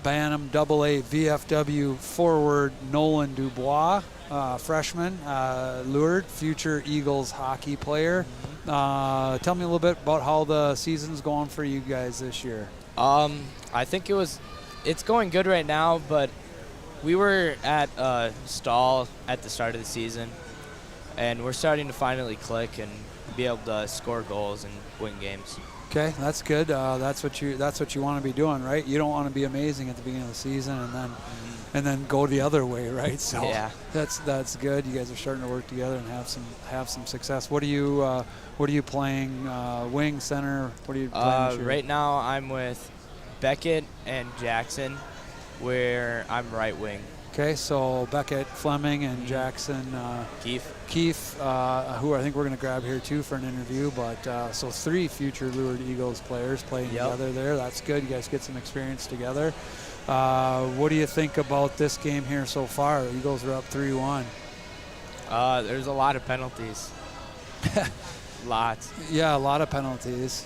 [SPEAKER 1] Bantam AA VFW forward Nolan Dubois, freshman, Lourdes, future Eagles hockey player. Tell me a little bit about how the season's going for you guys this year.
[SPEAKER 3] I think it's going good right now, but we were at a stall at the start of the season, and we're starting to finally click and be able to score goals and win games.
[SPEAKER 1] Okay, that's good. That's what you want to be doing, right? You don't want to be amazing at the beginning of the season and then go the other way, right? So
[SPEAKER 3] yeah,
[SPEAKER 1] that's good. You guys are starting to work together and have some success. What are you playing? Wing, center? What are you playing this year?
[SPEAKER 3] Right now I'm with Beckett and Jackson, where I'm right wing.
[SPEAKER 1] Okay, so Beckett, Fleming, and Jackson, Keith, who I think we're going to grab here too for an interview. But so 3 future Lourdes Eagles players playing together there. That's good. You guys get some experience together. What do you think about this game here so far? The Eagles are up 3-1.
[SPEAKER 3] There's a lot of penalties. Lots.
[SPEAKER 1] Yeah, a lot of penalties.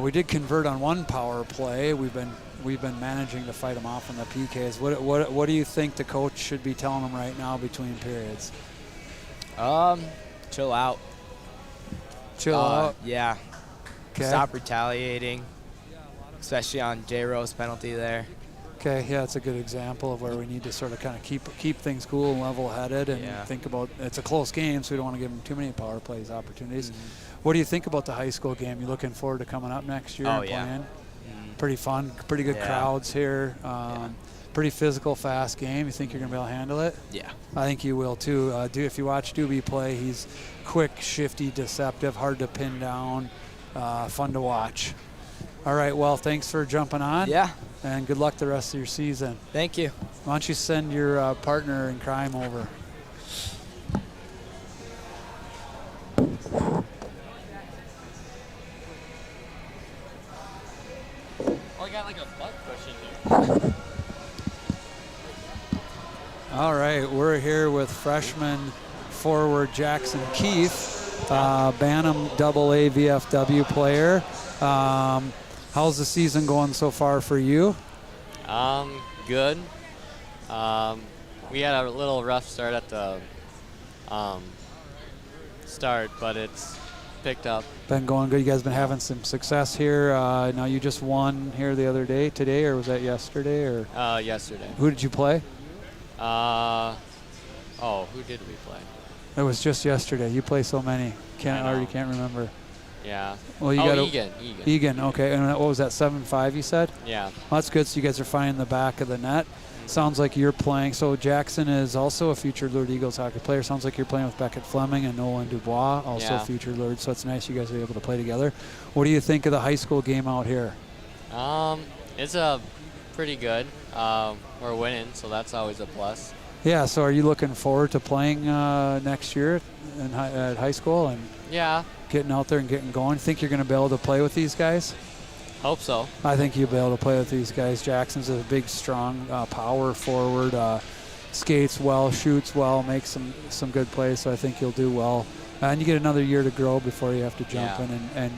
[SPEAKER 1] We did convert on 1 power play. We've been managing to fight them off on the PKs. What do you think the coach should be telling them right now between periods?
[SPEAKER 3] Chill out.
[SPEAKER 1] Chill out.
[SPEAKER 3] Yeah.
[SPEAKER 1] Okay.
[SPEAKER 3] Stop retaliating, especially on J-Rose penalty there.
[SPEAKER 1] Okay, yeah, it's a good example of where we need to sort of kind of keep things cool and level-headed and think about it's a close game, so we don't want to give them too many power plays opportunities. What do you think about the high school game? You looking forward to coming up next year and playing? Pretty fun, pretty good crowds here. Pretty physical, fast game. You think you're going to be able to handle it?
[SPEAKER 3] Yeah.
[SPEAKER 1] I think you will too. If you watch Doobie play, he's quick, shifty, deceptive, hard to pin down, fun to watch. All right, well, thanks for jumping on.
[SPEAKER 3] Yeah.
[SPEAKER 1] And good luck the rest of your season.
[SPEAKER 3] Thank you.
[SPEAKER 1] Why don't you send your partner in crime over?
[SPEAKER 4] Oh, I got like a butt cushion here. All
[SPEAKER 1] right, we're here with freshman forward Jackson Keith, Bantam AA VFW player. How's the season going so far for you?
[SPEAKER 4] Good. We had a little rough start at the start, but it's picked up.
[SPEAKER 1] Been going good. You guys been having some success here. Now you just won here the other day, today, or was that yesterday? Or
[SPEAKER 4] yesterday.
[SPEAKER 1] Who did you play?
[SPEAKER 4] Who did we play?
[SPEAKER 1] It was just yesterday. You play so many. You can't remember.
[SPEAKER 4] Yeah.
[SPEAKER 1] Well, you got
[SPEAKER 4] Egan.
[SPEAKER 1] Okay. And what was that? 7-5. You said.
[SPEAKER 4] Yeah.
[SPEAKER 1] Well, that's good. So you guys are finding the back of the net. Sounds like you're playing. So Jackson is also a future Lourdes Eagles hockey player. Sounds like you're playing with Beckett Fleming and Nolan Dubois, also future Lourdes. So it's nice you guys are able to play together. What do you think of the high school game out here?
[SPEAKER 4] It's pretty good. We're winning, so that's always a plus.
[SPEAKER 1] Yeah. So are you looking forward to playing next year at high school and getting out there and getting going? Think you're going to be able to play with these guys?
[SPEAKER 4] Hope so.
[SPEAKER 1] I think you'll be able to play with these guys. Jackson's a big, strong power forward, skates well, shoots well, makes some good plays, so I think you'll do well. And you get another year to grow before you have to jump in and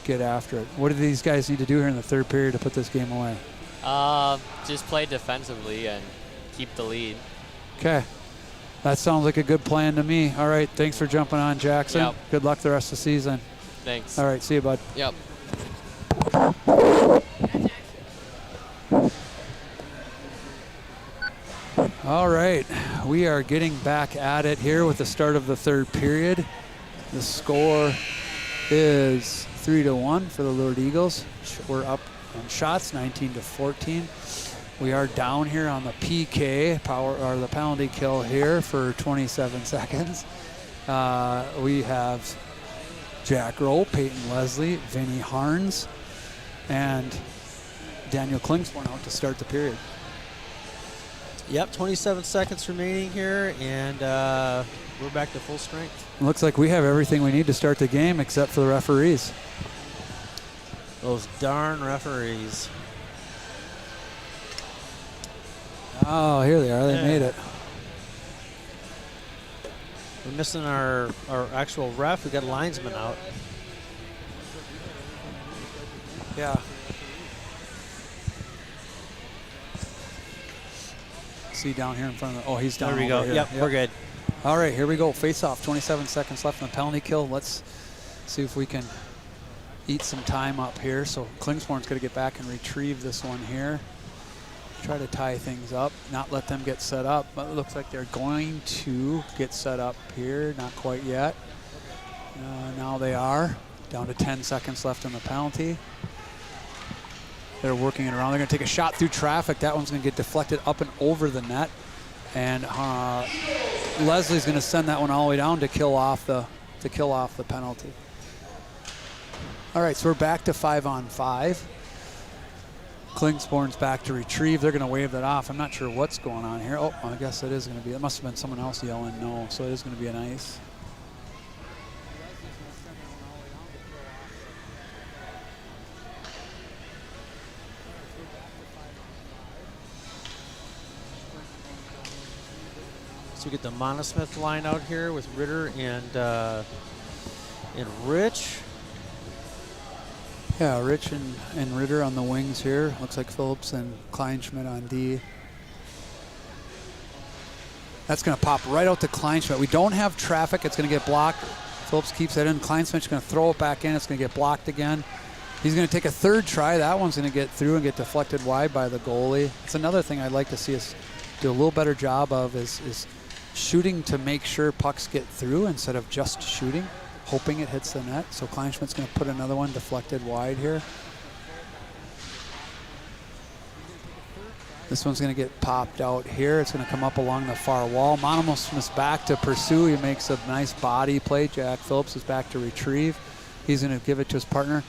[SPEAKER 1] get after it. What do these guys need to do here in the third period to put this game away?
[SPEAKER 4] Just play defensively and keep the lead.
[SPEAKER 1] Okay. That sounds like a good plan to me. All right, thanks for jumping on, Jackson.
[SPEAKER 4] Yep.
[SPEAKER 1] Good luck the rest of the season.
[SPEAKER 4] Thanks.
[SPEAKER 1] All right, see you, bud.
[SPEAKER 4] Yep.
[SPEAKER 1] All right, we are getting back at it here with the start of the third period. The score is 3-1 for the Lourdes Eagles. We're up on shots, 19-14. We are down here on the PK, the penalty kill here for 27 seconds. We have Jack Rowe, Peyton Leslie, Vinny Harns, and Daniel Klingsborn out to start the period.
[SPEAKER 2] Yep, 27 seconds remaining here, and we're back to full strength.
[SPEAKER 1] Looks like we have everything we need to start the game except for the referees.
[SPEAKER 2] Those darn referees.
[SPEAKER 1] Oh, here they are. They made it.
[SPEAKER 2] We're missing our actual ref. We got linesman out.
[SPEAKER 1] Yeah. see down here in front of the, oh, he's down
[SPEAKER 2] There we
[SPEAKER 1] over
[SPEAKER 2] go.
[SPEAKER 1] here.
[SPEAKER 2] Yep, we're good.
[SPEAKER 1] All right, here we go. Face off, 27 seconds left in the penalty kill. Let's see if we can eat some time up here. So Klingsborn's going to get back and retrieve this one here. Try to tie things up, not let them get set up. But it looks like they're going to get set up here. Not quite yet. Now they are. Down to 10 seconds left in the penalty. They're working it around. They're going to take a shot through traffic. That one's going to get deflected up and over the net. And Leslie's going to send that one all the way down to kill off the penalty. All right, so we're back to 5-on-5. Klingsborn's back to retrieve. They're going to wave that off. I'm not sure what's going on here. Oh, I guess it is going to be. It must have been someone else yelling no. So it is going to be an ice.
[SPEAKER 2] So we get the Monosmith line out here with Ritter and Rich.
[SPEAKER 1] Yeah, Rich and Ritter on the wings here. Looks like Phillips and Kleinschmidt on D. That's going to pop right out to Kleinschmidt. We don't have traffic. It's going to get blocked. Phillips keeps that in. Kleinschmidt's going to throw it back in. It's going to get blocked again. He's going to take a third try. That one's going to get through and get deflected wide by the goalie. It's another thing I'd like to see us do a little better job of is shooting to make sure pucks get through instead of just shooting, hoping it hits the net. So Kleinschmidt's going to put another one deflected wide here. This one's going to get popped out here. It's going to come up along the far wall. Monomos back to pursue. He makes a nice body play. Jack Phillips is back to retrieve. He's going to give it to his partner.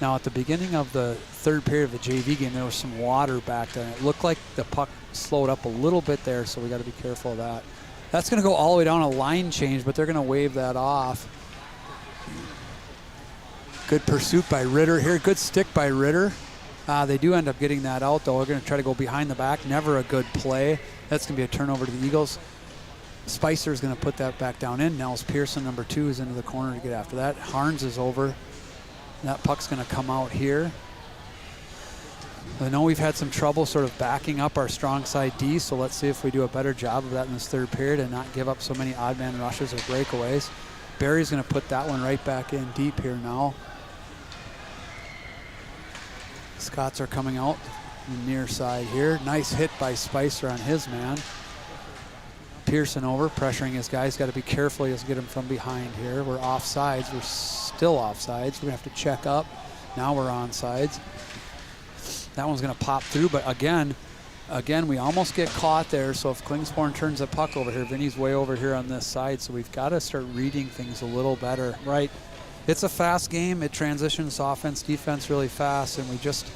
[SPEAKER 1] Now at the beginning of the third period of the JV game, there was some water back there. It looked like the puck slowed up a little bit there, so we got to be careful of that. That's going to go all the way down a line change, but they're going to wave that off. Good pursuit by Ritter here. Good stick by Ritter. They do end up getting that out, though. They're going to try to go behind the back. Never a good play. That's going to be a turnover to the Eagles. Spicer's going to put that back down in. Nels Pearson, number 2, is into the corner to get after that. Harns is over. That puck's going to come out here. I know we've had some trouble sort of backing up our strong side D, so let's see if we do a better job of that in this third period and not give up so many odd man rushes or breakaways. Barry's going to put that one right back in deep here now. Scots are coming out near side here. Nice hit by Spicer on his man. Pearson over, pressuring his guys. Got to be careful. He has to get him from behind here. We're offsides. We're still offsides. We're going to have to check up. Now we're onsides. That one's going to pop through, but again, we almost get caught there. So if Klingsborn turns the puck over here, Vinny's way over here on this side. So we've got to start reading things a little better.
[SPEAKER 2] Right.
[SPEAKER 1] It's a fast game. It transitions offense, defense really fast, and we just,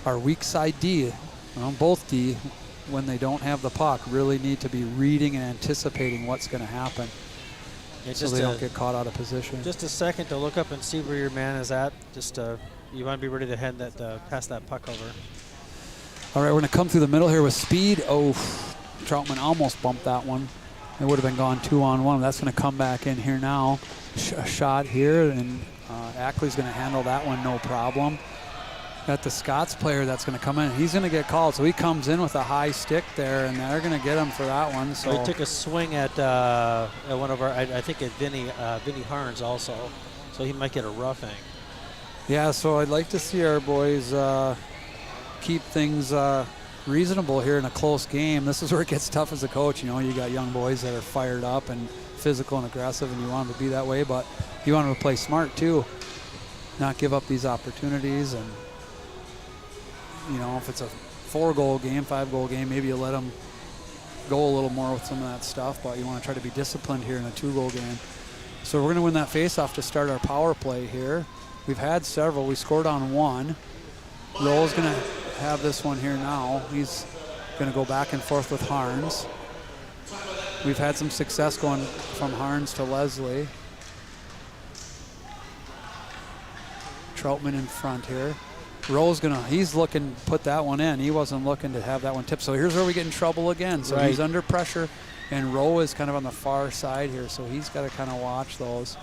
[SPEAKER 1] our weak side D, both D, when they don't have the puck, really need to be reading and anticipating what's going to happen.
[SPEAKER 2] Yeah,
[SPEAKER 1] so they don't get caught out of position.
[SPEAKER 2] Just a second to look up and see where your man is at. Just you want to be ready to head that pass that puck over.
[SPEAKER 1] All right, we're going to come through the middle here with speed. Oh, Troutman almost bumped that one. It would have been gone 2-on-1. That's going to come back in here now. A shot here, and Ackley's going to handle that one no problem. Got the Scots player that's going to come in. He's going to get called, so he comes in with a high stick there, and they're going to get him for that one. So
[SPEAKER 2] he took a swing at one of our, I think at Vinny Harns also, so he might get a roughing.
[SPEAKER 1] Yeah, so I'd like to see our boys keep things reasonable here in a close game. This is where it gets tough as a coach. You know, you got young boys that are fired up and physical and aggressive, and you want them to be that way, but you want them to play smart too, not give up these opportunities. And you know, if it's a 4-goal game, 5-goal game, maybe you let them go a little more with some of that stuff, but you want to try to be disciplined here in a 2-goal game. So we're going to win that faceoff to start our power play here. We've had several. We scored on one. Roll's going to have this one here now. He's going to go back and forth with Harns. We've had some success going from Harns to Leslie. Troutman in front here. Rowe's he's looking to put that one in. He wasn't looking to have that one tipped. So here's where we get in trouble again. So he's under pressure, and Rowe is kind of on the far side here. So he's got to kind of watch those.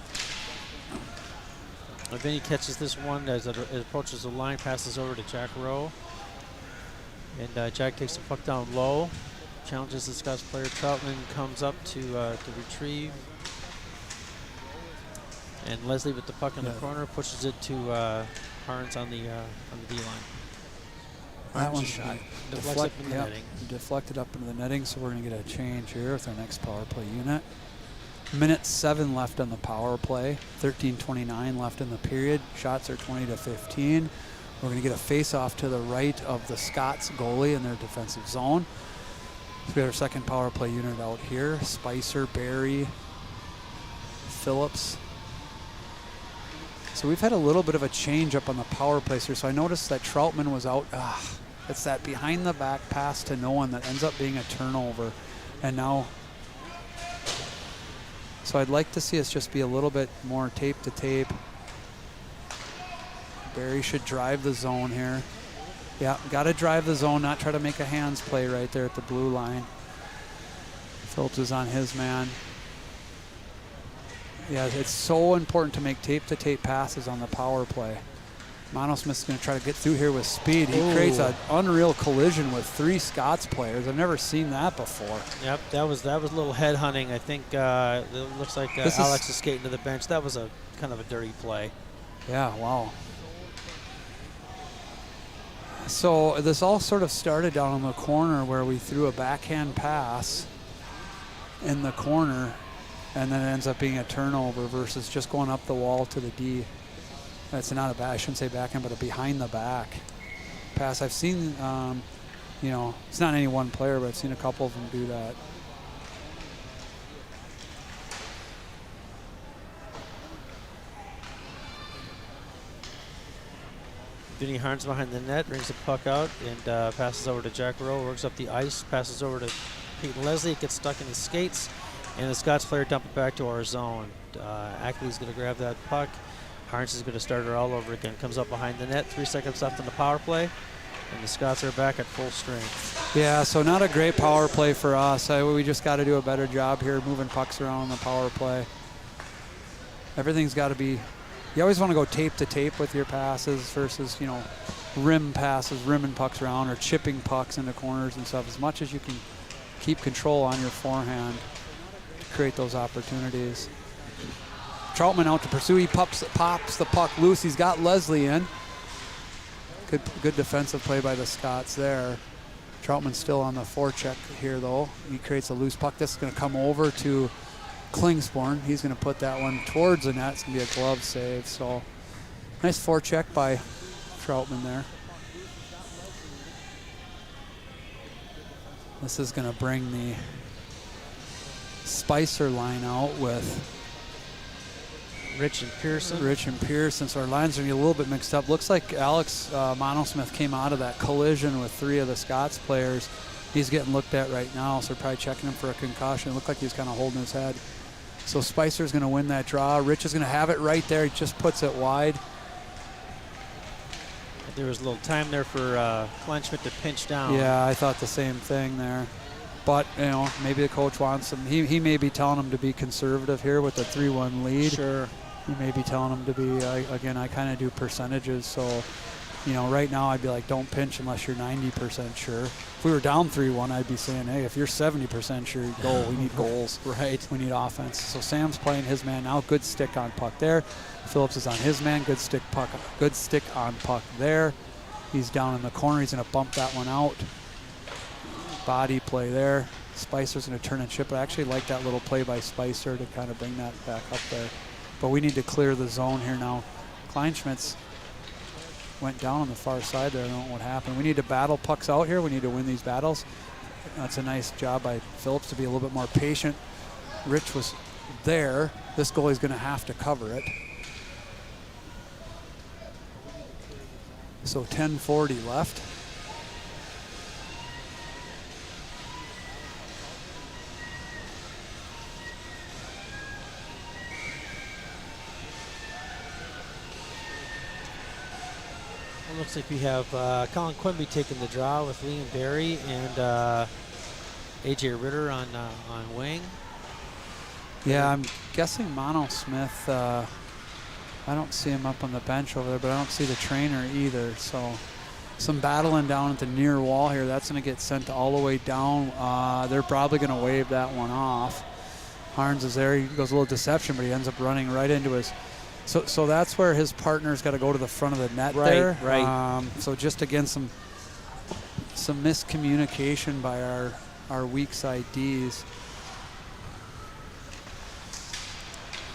[SPEAKER 2] And then he catches this one as it approaches the line, passes over to Jack Rowe. And Jack takes the puck down low. challenges the Scots player. Troutman comes up to retrieve. And Leslie with the puck in the corner pushes it to Harns on the D-line.
[SPEAKER 1] That one's
[SPEAKER 2] shot.
[SPEAKER 1] Deflected up into the netting, so we're going to get a change here with our next power play unit. Minute 7 left on the power play. 13:29 left in the period. Shots are 20-15. We're going to get a face-off to the right of the Scots goalie in their defensive zone. So we have our second power play unit out here. Spicer, Barry, Phillips. So we've had a little bit of a change up on the power plays here. So I noticed that Troutman was out. It's that behind the back pass to no one that ends up being a turnover. And now, so I'd like to see us just be a little bit more tape to tape. Barry should drive the zone here. Yeah, got to drive the zone, not try to make a hands play right there at the blue line. Phillips is on his man. Yeah, it's so important to make tape-to-tape passes on the power play. Monosmith's going to try to get through here with speed. He creates an unreal collision with 3 Scots players. I've never seen that before.
[SPEAKER 2] Yep, that was a little head hunting. I think it looks like Alex is skating to the bench. That was a kind of a dirty play.
[SPEAKER 1] Yeah, wow. So this all sort of started down in the corner where we threw a backhand pass in the corner, and then it ends up being a turnover versus just going up the wall to the D. That's not a back, I shouldn't say backhand, but a behind the back pass. I've seen, you know, it's not any one player, but I've seen a couple of them do that.
[SPEAKER 2] Vinny Harns behind the net, brings the puck out and passes over to Jack Rowe, works up the ice, passes over to Pete Leslie. It gets stuck in his skates, and the Scots player dump it back to our zone. Ackley's going to grab that puck. Harns is going to start her all over again. Comes up behind the net, 3 seconds left in the power play, and the Scots are back at full strength.
[SPEAKER 1] Yeah, so not a great power play for us. We just got to do a better job here moving pucks around in the power play. Everything's got to be, you always want to go tape to tape with your passes versus, you know, rim passes, rimming pucks around or chipping pucks into corners and stuff. As much as you can keep control on your forehand to create those opportunities. Troutman out to pursue. He pops the puck loose. He's got Leslie in. Good defensive play by the Scots there. Troutman's still on the forecheck here, though. He creates a loose puck. This is going to come over to Klingsporn. He's going to put that one towards the net. It's going to be a glove save. So nice forecheck by Troutman there. This is going to bring the Spicer line out with
[SPEAKER 2] Rich and Pearson.
[SPEAKER 1] So our lines are going to be a little bit mixed up. Looks like Alex Monosmith came out of that collision with 3 of the Scots players. He's getting looked at right now, so they're probably checking him for a concussion. It looked like he was kind of holding his head. So Spicer's going to win that draw. Rich is going to have it right there. He just puts it wide.
[SPEAKER 2] There was a little time there for Kleinschmidt to pinch down.
[SPEAKER 1] Yeah, I thought the same thing there. But, you know, maybe the coach wants him. He may be telling him to be conservative here with the 3-1 lead.
[SPEAKER 2] Sure.
[SPEAKER 1] He may be telling him to be, again, I kind of do percentages. So, you know, right now I'd be like, don't pinch unless you're 90% sure. If we were down 3-1, I'd be saying, hey, if you're 70% sure, go. We need goals.
[SPEAKER 2] Right.
[SPEAKER 1] We need offense. So Sam's playing his man now. Good stick on puck there. Phillips is on his man. Good stick on puck there. He's down in the corner. He's going to bump that one out. Body play there. Spicer's going to turn and chip. I actually like that little play by Spicer to kind of bring that back up there. But we need to clear the zone here now. Kleinschmidt's went down on the far side there. I don't know what happened. We need to battle pucks out here. We need to win these battles. That's a nice job by Phillips to be a little bit more patient. Rich was there. This goalie's going to have to cover it. So 10:40 left.
[SPEAKER 2] Looks like we have Colin Quimby taking the draw with Lee and Barry and AJ Ritter on wing.
[SPEAKER 1] Yeah, I'm guessing Mono Smith. I don't see him up on the bench over there, but I don't see the trainer either. So some battling down at the near wall here. That's going to get sent all the way down. They're probably going to wave that one off. Harns is there. He goes a little deception, but he ends up running right into his. So that's where his partner's got to go to the front of the net there.
[SPEAKER 2] Right.
[SPEAKER 1] So just again some miscommunication by our weak side Ds.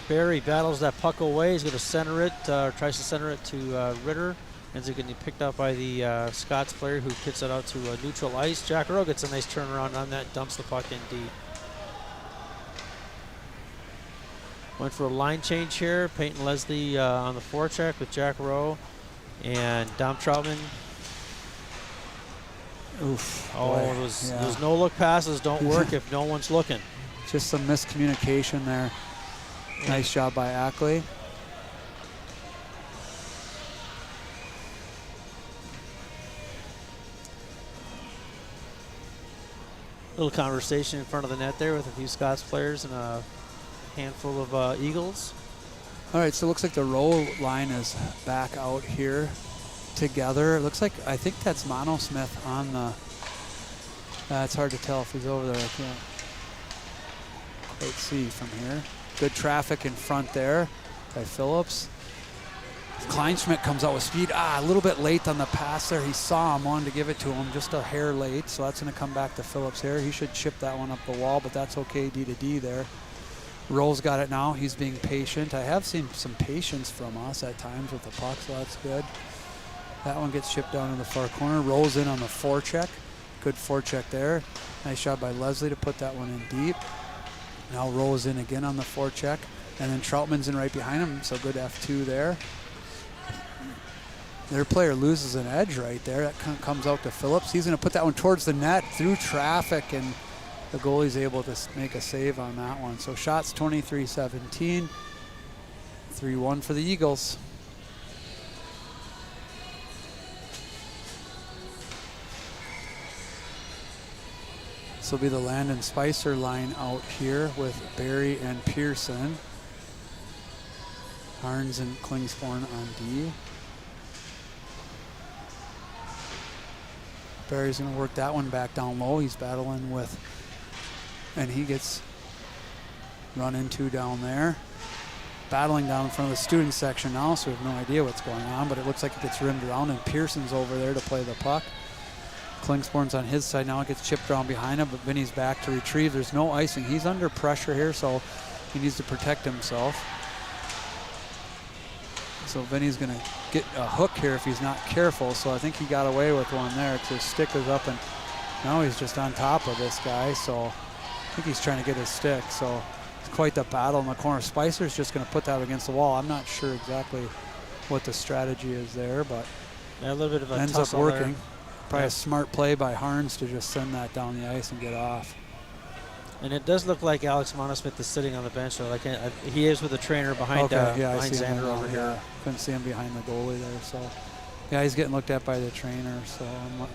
[SPEAKER 2] Barry battles that puck away. He's going to center it, tries to center it to Ritter. Ends up getting picked up by the Scots player who kicks it out to neutral ice. Jack Rowe gets a nice turnaround on that, dumps the puck in deep. Went for a line change here. Peyton Leslie on the forecheck with Jack Rowe and Dom Troutman.
[SPEAKER 1] Oof.
[SPEAKER 2] Oh,
[SPEAKER 1] boy.
[SPEAKER 2] those no-look passes don't work if no one's looking.
[SPEAKER 1] Just some miscommunication there. Nice job by Ackley.
[SPEAKER 2] Little conversation in front of the net there with a few Scots players and a handful of Eagles.
[SPEAKER 1] All right, so it looks like the row line is back out here together. It looks like, I think that's Mono Smith on the, it's hard to tell if he's over there. I can't quite see from here. Good traffic in front there by Phillips. Kleinschmidt comes out with speed. A little bit late on the pass there. He saw him, wanted to give it to him, just a hair late. So that's going to come back to Phillips here. He should chip that one up the wall, but that's okay, D to D there. Roll's got it now. He's being patient. I have seen some patience from us at times with the puck, so that's good. That one gets chipped down in the far corner. Rolls in on the forecheck. Good forecheck there. Nice job by Leslie to put that one in deep. Now rolls in again on the forecheck. And then Troutman's in right behind him, so good F2 there. Their player loses an edge right there. That comes out to Phillips. He's going to put that one towards the net through traffic, and the goalie's able to make a save on that one. So shots 23-17, 3-1 for the Eagles. This will be the Landon Spicer line out here with Barry and Pearson. Harns and Klingsporn on D. Barry's going to work that one back down low. He's battling with, and he gets run into down there. Battling down in front of the student section now, so we have no idea what's going on, but it looks like it gets rimmed around, and Pearson's over there to play the puck. Klingsporn's on his side now. It gets chipped around behind him, but Vinny's back to retrieve. There's no icing. He's under pressure here, so he needs to protect himself. So Vinny's going to get a hook here if he's not careful. So I think he got away with one there. His stick is up, and now he's just on top of this guy. So I think he's trying to get his stick. So it's quite the battle in the corner. Spicer's just going to put that against the wall. I'm not sure exactly what the strategy is there, but
[SPEAKER 2] a little bit of a
[SPEAKER 1] ends up working.
[SPEAKER 2] There.
[SPEAKER 1] Probably a smart play by Harns to just send that down the ice and get off.
[SPEAKER 2] And it does look like Alex Monosmith is sitting on the bench. So like he is with the trainer behind, behind Xander over here.
[SPEAKER 1] Yeah. Couldn't see him behind the goalie there. So, yeah, he's getting looked at by the trainer. So I'm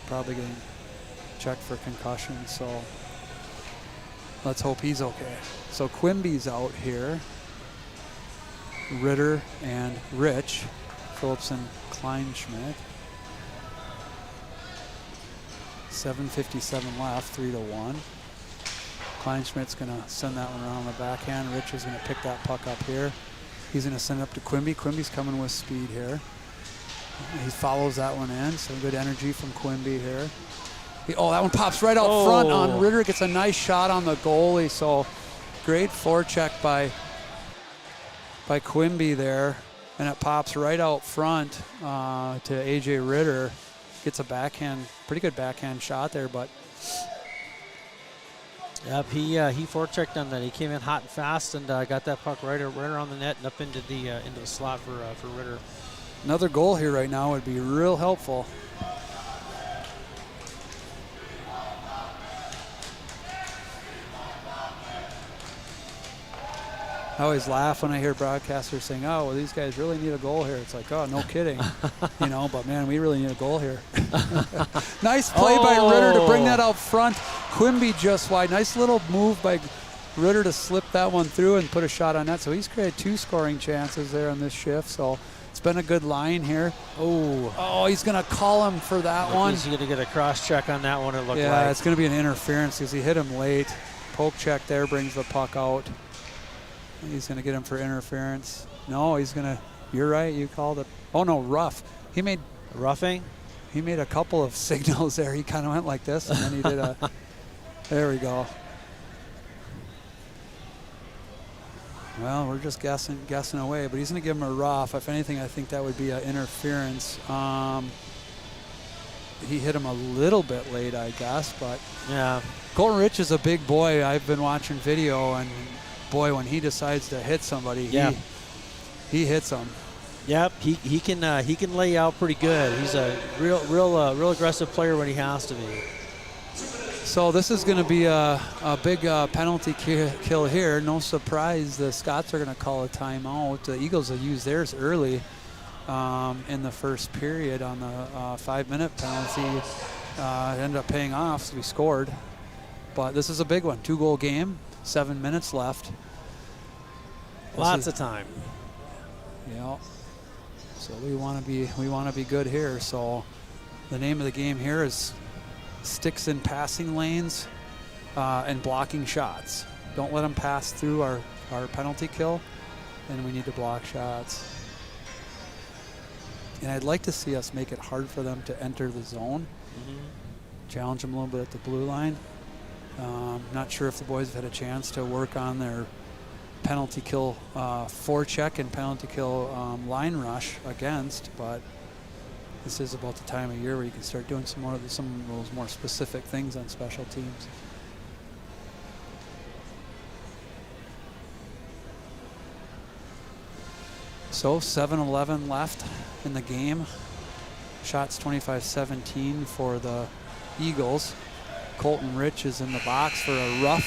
[SPEAKER 1] probably getting checked for concussion. So let's hope he's okay. So Quimby's out here. Ritter and Rich. Phillips and Kleinschmidt. 7:57 left, 3-1. Kleinschmidt's going to send that one around the backhand. Rich is going to pick that puck up here. He's going to send it up to Quimby. Quimby's coming with speed here. He follows that one in, so good energy from Quimby here. That one pops right out front on Ritter. Gets a nice shot on the goalie, so great forecheck by Quimby there. And it pops right out front to A.J. Ritter. Gets a backhand, pretty good backhand shot there, but.
[SPEAKER 2] Yep, he forechecked on that. He came in hot and fast and got that puck right around the net and up into the slot for Ritter.
[SPEAKER 1] Another goal here right now would be real helpful. I always laugh when I hear broadcasters saying, "Oh, well, these guys really need a goal here." It's like, oh, no kidding, But man, we really need a goal here. Nice play by Ritter to bring that out front. Quimby just wide. Nice little move by Ritter to slip that one through and put a shot on net. So he's created 2 scoring chances there on this shift. So It's been a good line here.
[SPEAKER 2] Oh,
[SPEAKER 1] He's going to call him for that one.
[SPEAKER 2] He's going to get a cross check on that one, it looked like.
[SPEAKER 1] Yeah, it's going to be an interference because he hit him late. Poke check there brings the puck out. He's going to get him for interference. No, he's going to, you're right, you called it. Oh, no, rough. He made
[SPEAKER 2] roughing?
[SPEAKER 1] He made a couple of signals there. He kind of went like this, and then he did a, there we go. Well, we're just guessing away, but he's going to give him a rough. If anything, I think that would be an interference. He hit him a little bit late, I guess, but
[SPEAKER 2] yeah.
[SPEAKER 1] Colton Rich is a big boy. I've been watching video, and boy, when he decides to hit somebody, he hits them.
[SPEAKER 2] Yep, he can lay out pretty good. He's a real aggressive player when he has to be.
[SPEAKER 1] So this is going to be a big penalty kill here. No surprise, the Scots are going to call a timeout. The Eagles will use theirs early in the first period on the 5-minute penalty. It ended up paying off, so we scored. But this is a big one, 2-goal game, 7 minutes left.
[SPEAKER 2] Lots of time.
[SPEAKER 1] Yeah. So we want to be good here. So the name of the game here is sticks in passing lanes and blocking shots. Don't let them pass through our penalty kill, and we need to block shots. And I'd like to see us make it hard for them to enter the zone. Challenge them a little bit at the blue line. Not sure if the boys have had a chance to work on their penalty kill forecheck and penalty kill line rush against, but this is about the time of year where you can start doing some of those more specific things on special teams. So 7-11 left in the game. Shots 25-17 for the Eagles. Colton Rich is in the box for a rough.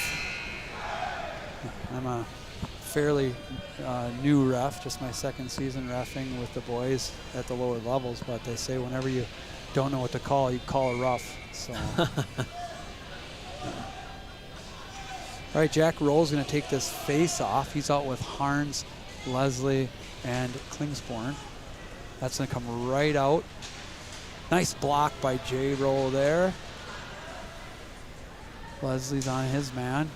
[SPEAKER 1] I'm a fairly new ref, just my second season reffing with the boys at the lower levels, but they say whenever you don't know what to call, you call a rough. So. All right, Jack Roll's going to take this face off. He's out with Harns, Leslie, and Klingsborn. That's going to come right out. Nice block by J. Roll there. Leslie's on his man.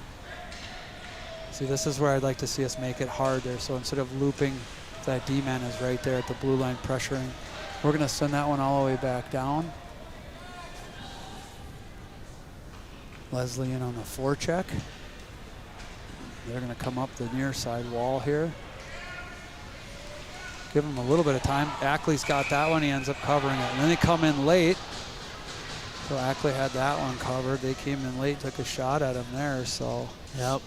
[SPEAKER 1] See, this is where I'd like to see us make it hard there. So instead of looping, that D-man is right there at the blue line pressuring. We're going to send that one all the way back down. Leslie in on the forecheck. They're going to come up the near side wall here. Give him a little bit of time. Ackley's got that one. He ends up covering it. And then they come in late. So Ackley had that one covered. They came in late, took a shot at him there. So
[SPEAKER 2] yep,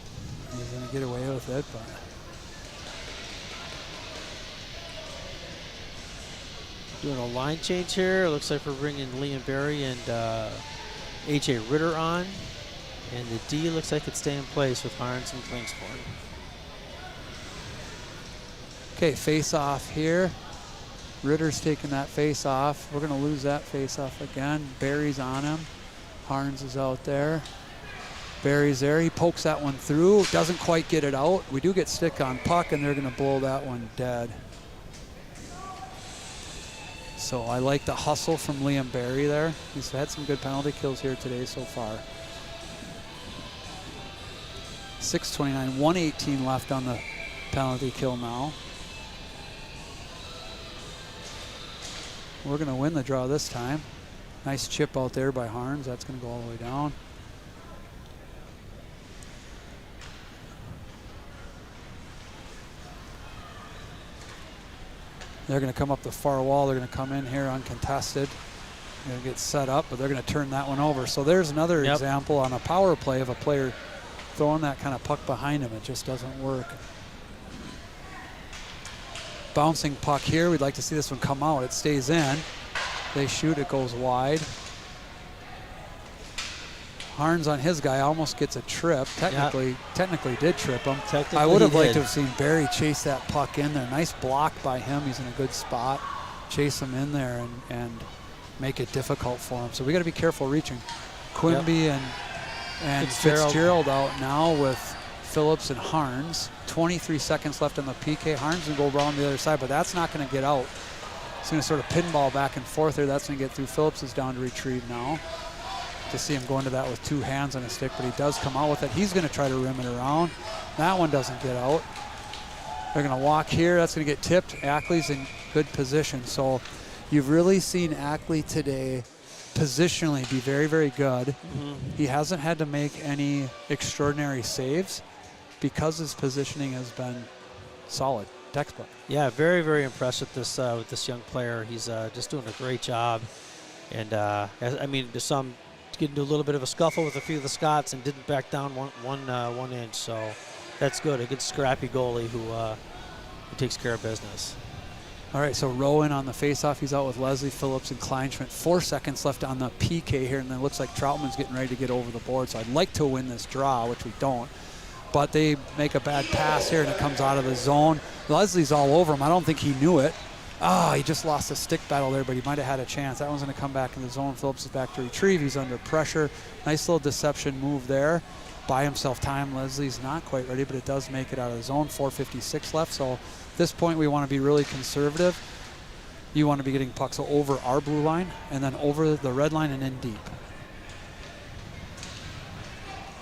[SPEAKER 1] he's going to get away with it. But
[SPEAKER 2] doing a line change here. It looks like we're bringing Liam Berry and H.A. Ritter on. And the D looks like it's staying in place with Harns and Klingsborn.
[SPEAKER 1] Okay, face off here. Ritter's taking that face off. We're going to lose that face off again. Barry's on him. Harns is out there. Barry's there. He pokes that one through. Doesn't quite get it out. We do get stick on puck, and they're going to blow that one dead. So I like the hustle from Liam Barry there. He's had some good penalty kills here today so far. 6:29, 1:18 left on the penalty kill now. We're going to win the draw this time. Nice chip out there by Harns. That's going to go all the way down. They're going to come up the far wall. They're going to come in here uncontested. They're going to get set up, but they're going to turn that one over. So there's another example on a power play of a player throwing that kind of puck behind him. It just doesn't work. Bouncing puck here. We'd like to see this one come out. It stays in. They shoot. It goes wide. Harns on his guy almost gets a trip. Technically did trip him. I would have liked to have seen Barry chase that puck in there. Nice block by him. He's in a good spot. Chase him in there and make it difficult for him. So we got to be careful reaching. Quimby and Fitzgerald out now with Phillips, and Harns. 23 seconds left on the PK. Harns will go around the other side, but that's not going to get out. It's going to sort of pinball back and forth there. That's going to get through. Phillips is down to retrieve now. To see him go into that with 2 hands on a stick, but he does come out with it. He's going to try to rim it around. That one doesn't get out. They're going to walk here. That's going to get tipped. Ackley's in good position. So you've really seen Ackley today positionally be very, very good. He hasn't had to make any extraordinary saves because his positioning has been solid, textbook.
[SPEAKER 2] Yeah, very, very impressed with this young player. He's just doing a great job. And I mean, there's some get into a little bit of a scuffle with a few of the Scots and didn't back down one inch. So that's good. A good scrappy goalie who takes care of business.
[SPEAKER 1] All right, so Rowan on the faceoff. He's out with Leslie, Phillips, and Kleinschmidt. 4 seconds left on the PK here, and then it looks like Troutman's getting ready to get over the board. So I'd like to win this draw, which we don't. But they make a bad pass here, and it comes out of the zone. Leslie's all over him. I don't think he knew it. He just lost a stick battle there, but he might have had a chance. That one's going to come back in the zone. Phillips is back to retrieve. He's under pressure. Nice little deception move there. Buy himself time. Leslie's not quite ready, but it does make it out of the zone. 4:56 left. So at this point, we want to be really conservative. You want to be getting pucks over our blue line and then over the red line and in deep.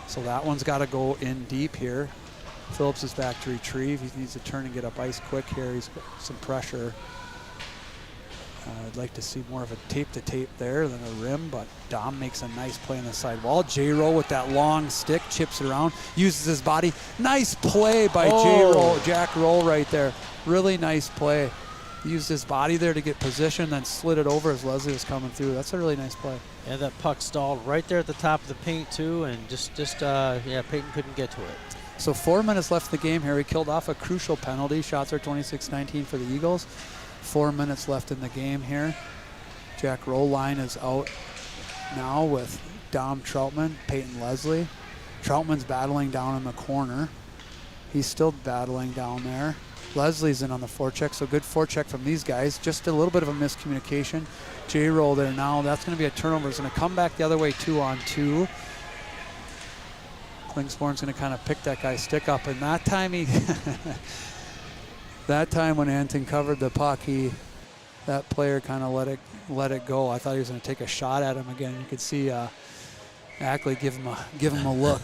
[SPEAKER 1] So that one's got to go in deep here. Phillips is back to retrieve. He needs to turn and get up ice quick here. He's got some pressure. I'd like to see more of a tape-to-tape there than a rim, but Dom makes a nice play on the sidewall. J-Rowe with that long stick, chips it around, uses his body. Nice play by J-Rowe, Jack Rowe right there. Really nice play. He used his body there to get position, then slid it over as Leslie was coming through. That's a really nice play.
[SPEAKER 2] Yeah, that puck stalled right there at the top of the paint too, and Peyton couldn't get to it.
[SPEAKER 1] So 4 minutes left in the game here. We killed off a crucial penalty. Shots are 26-19 for the Eagles. 4 minutes left in the game here. Jack Rowe line is out now with Dom Troutman, Peyton Leslie. Troutman's battling down in the corner. He's still battling down there. Leslie's in on the forecheck, so good forecheck from these guys. Just a little bit of a miscommunication. J-Roll there now. That's going to be a turnover. It's going to come back the other way 2-on-2. Klingsporn's going to kind of pick that guy's stick up, and that time he that time when Anton covered the puck, that player kind of let it go. I thought he was going to take a shot at him again. You could see Ackley give him a look.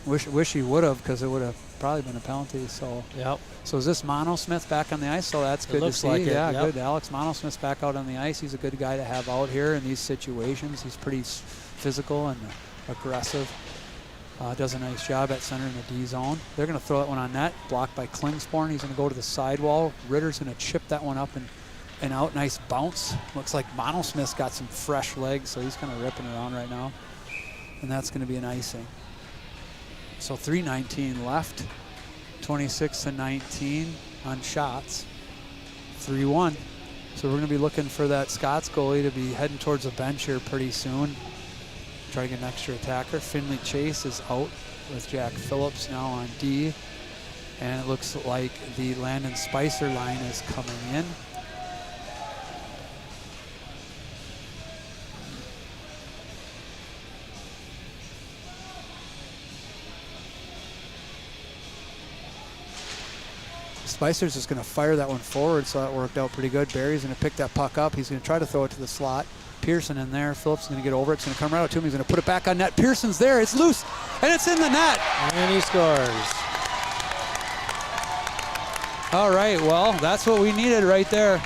[SPEAKER 1] Wish he would have, because it would have probably been a penalty. So
[SPEAKER 2] yep.
[SPEAKER 1] So is this Monosmith back on the ice? So that's good to see.
[SPEAKER 2] Like
[SPEAKER 1] yeah,
[SPEAKER 2] yep.
[SPEAKER 1] Good. Alex Monosmith's back out on the ice. He's a good guy to have out here in these situations. He's pretty physical and aggressive. Does a nice job at center in the D zone. They're going to throw that one on net. Blocked by Klingsporn. He's going to go to the sidewall. Ritter's going to chip that one up and out. Nice bounce. Looks like Monosmith's got some fresh legs, so he's kind of ripping around right now. And that's going to be an icing. So 3:19 left. 26-19 on shots. 3-1. So we're going to be looking for that Scots goalie to be heading towards the bench here pretty soon. Try to get an extra attacker. Finley Chase is out with Jack Phillips now on D. And it looks like the Landon Spicer line is coming in. Spicer's just going to fire that one forward, so that worked out pretty good. Barry's going to pick that puck up. He's going to try to throw it to the slot. Pearson in there. Phillips is going to get over it. It's going to come right out to him. He's going to put it back on net. Pearson's there. It's loose, and it's in the net.
[SPEAKER 2] And he scores.
[SPEAKER 1] All right, well, that's what we needed right there.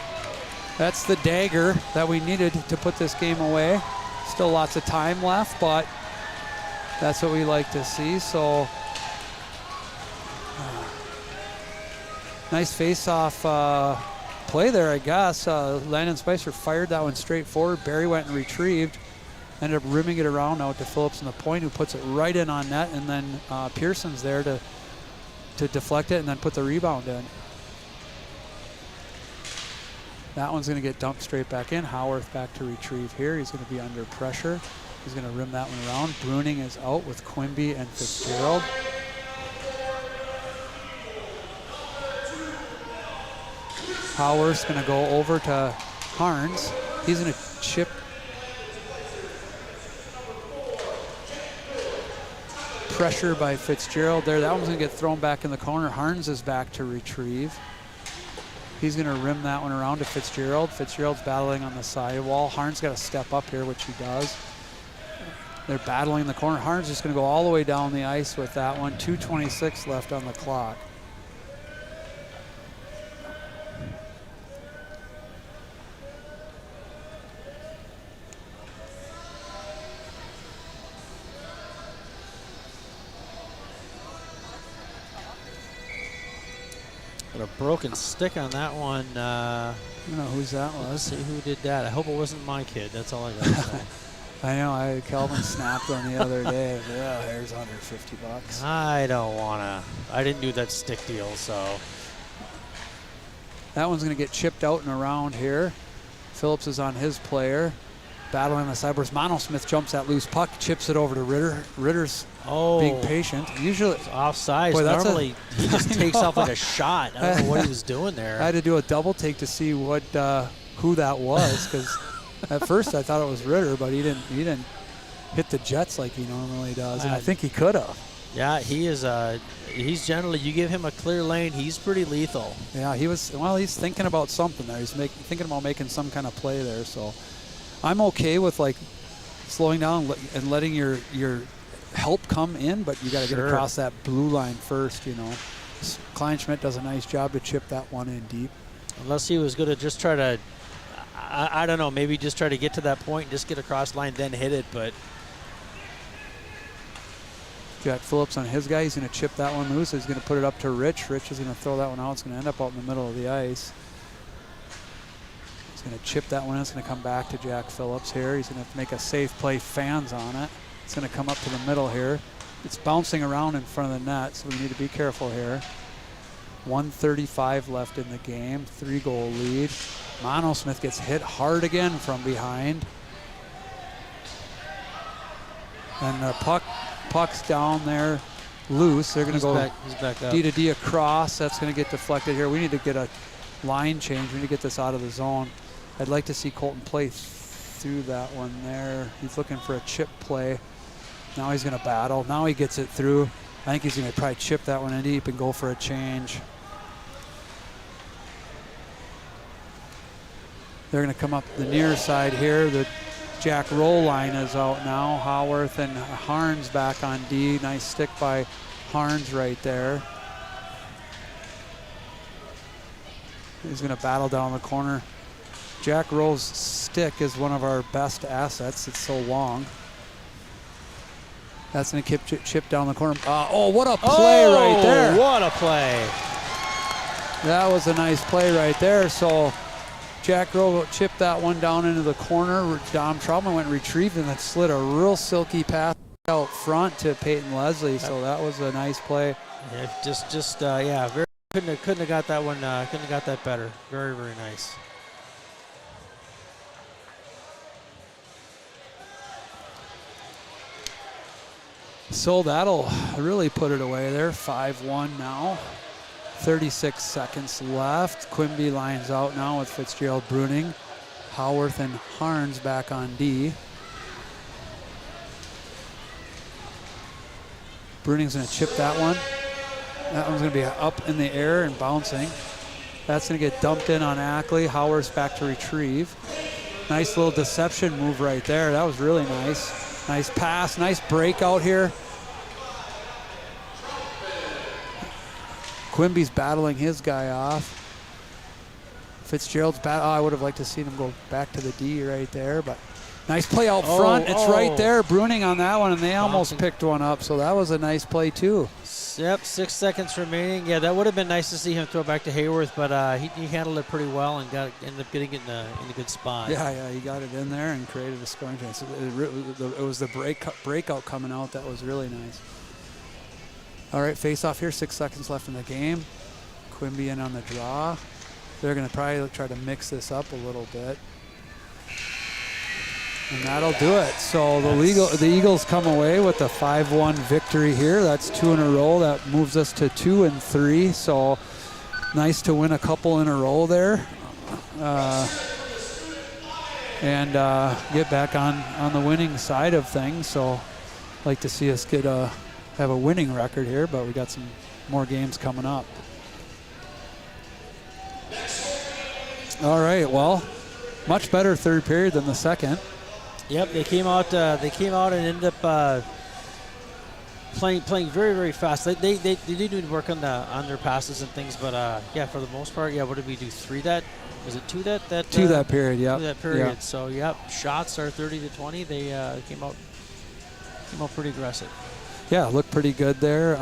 [SPEAKER 1] That's the dagger that we needed to put this game away. Still lots of time left, but that's what we like to see. So nice face-off play there, I guess. Landon Spicer fired that one straight forward. Barry went and retrieved. Ended up rimming it around out to Phillips in the point, who puts it right in on net, and then Pearson's there to deflect it and then put the rebound in. That one's going to get dumped straight back in. Howarth back to retrieve here. He's going to be under pressure. He's going to rim that one around. Bruning is out with Quimby and Fitzgerald. Howarth's going to go over to Harns. He's going to chip. pressure by Fitzgerald there. That one's going to get thrown back in the corner. Harns is back to retrieve. He's going to rim that one around to Fitzgerald. Fitzgerald's battling on the sidewall. Harns got to step up here, which he does. They're battling in the corner. Harns is going to go all the way down the ice with that one. 2:26 left on the clock.
[SPEAKER 2] Got a broken stick on that one.
[SPEAKER 1] I don't know whose that was.
[SPEAKER 2] Let's see who did that. I hope it wasn't my kid. That's all I got to say.
[SPEAKER 1] I know. Calvin snapped one the other day. Yeah, here's $150.
[SPEAKER 2] I don't want to. I didn't do that stick deal, so.
[SPEAKER 1] That one's going to get chipped out and around here. Phillips is on his player. Battling the sideboards. Monosmith jumps that loose puck, chips it over to Ritter. Ritter's being patient. Usually
[SPEAKER 2] it's offside.
[SPEAKER 1] Boy,
[SPEAKER 2] normally he just takes off like a shot. I don't know what he was doing there.
[SPEAKER 1] I had to do a double take to see what who that was, because at first I thought it was Ritter, but he didn't hit the jets like he normally does, and I think he could have.
[SPEAKER 2] Yeah, he is. He's generally, you give him a clear lane, he's pretty lethal.
[SPEAKER 1] Yeah, he's thinking about something there. He's thinking about making some kind of play there. So I'm okay with like slowing down and letting your help come in, but you got to get across that blue line first. You know, Kleinschmidt does a nice job to chip that one in deep.
[SPEAKER 2] Unless he was going to just try to, I don't know, maybe just try to get to that point and just get across line, then hit it, but.
[SPEAKER 1] Jack Phillips on his guy. He's going to chip that one loose. He's going to put it up to Rich. Rich is going to throw that one out. It's going to end up out in the middle of the ice. He's going to chip that one. It's going to come back to Jack Phillips here. He's going to have to make a safe play. Fans on it. It's going to come up to the middle here. It's bouncing around in front of the net, so we need to be careful here. 1:35 left in the game. 3-goal lead. Monosmith gets hit hard again from behind. And the puck's down there loose. They're going to go D to D across. That's going to get deflected here. We need to get a line change. We need to get this out of the zone. I'd like to see Colton play through that one there. He's looking for a chip play. Now he's going to battle. Now he gets it through. I think he's going to probably chip that one in deep and go for a change. They're going to come up the near side here. The Jack Roll line is out now. Howarth and Harns back on D. Nice stick by Harns right there. He's going to battle down the corner. Jack Roll's stick is one of our best assets. It's so long. That's going to chip down the corner. Oh, what a play right there.
[SPEAKER 2] What a play.
[SPEAKER 1] That was a nice play right there. So Jack Rowe chipped that one down into the corner. Dom Troutman went and retrieved and then slid a real silky pass out front to Peyton Leslie. So that was a nice play.
[SPEAKER 2] Yeah, very couldn't have got that one. Couldn't have got that better. Very, very nice.
[SPEAKER 1] So that'll really put it away there. 5-1 now. 36 seconds left. Quimby lines out now with Fitzgerald, Bruning, Howarth, and Harns back on D. Bruning's going to chip that one. That one's going to be up in the air and bouncing. That's going to get dumped in on Ackley. Howarth's back to retrieve. Nice little deception move right there. That was really nice. Nice pass. Nice break out here. Quimby's battling his guy off. Fitzgerald's I would have liked to see him go back to the D right there, but nice play out front. It's right there. Bruning on that one, and they almost picked one up, so that was a nice play too.
[SPEAKER 2] Yep, 6 seconds remaining. Yeah, that would have been nice to see him throw back to Hayworth, but he handled it pretty well and ended up getting it in a good spot.
[SPEAKER 1] Yeah, he got it in there and created a scoring chance. It was the breakout coming out that was really nice. All right, face off here, 6 seconds left in the game. Quimby in on the draw. They're going to probably try to mix this up a little bit. And that'll do it. So the Eagles come away with a 5-1 victory here. That's 2 in a row. That moves us to 2 and 3. So nice to win a couple in a row there. And get back on the winning side of things. So like to see us get a have a winning record here, but we got some more games coming up. All right, well, much better third period than the second.
[SPEAKER 2] Yep, they came out and ended up playing very, very fast. They did need to work on their passes and things, but yeah, for the most part, yeah. What did we do? Was it two that
[SPEAKER 1] period? Yeah.
[SPEAKER 2] That period.
[SPEAKER 1] Yep.
[SPEAKER 2] So yep, shots are 30-20. They came out pretty aggressive.
[SPEAKER 1] Yeah, looked pretty good there.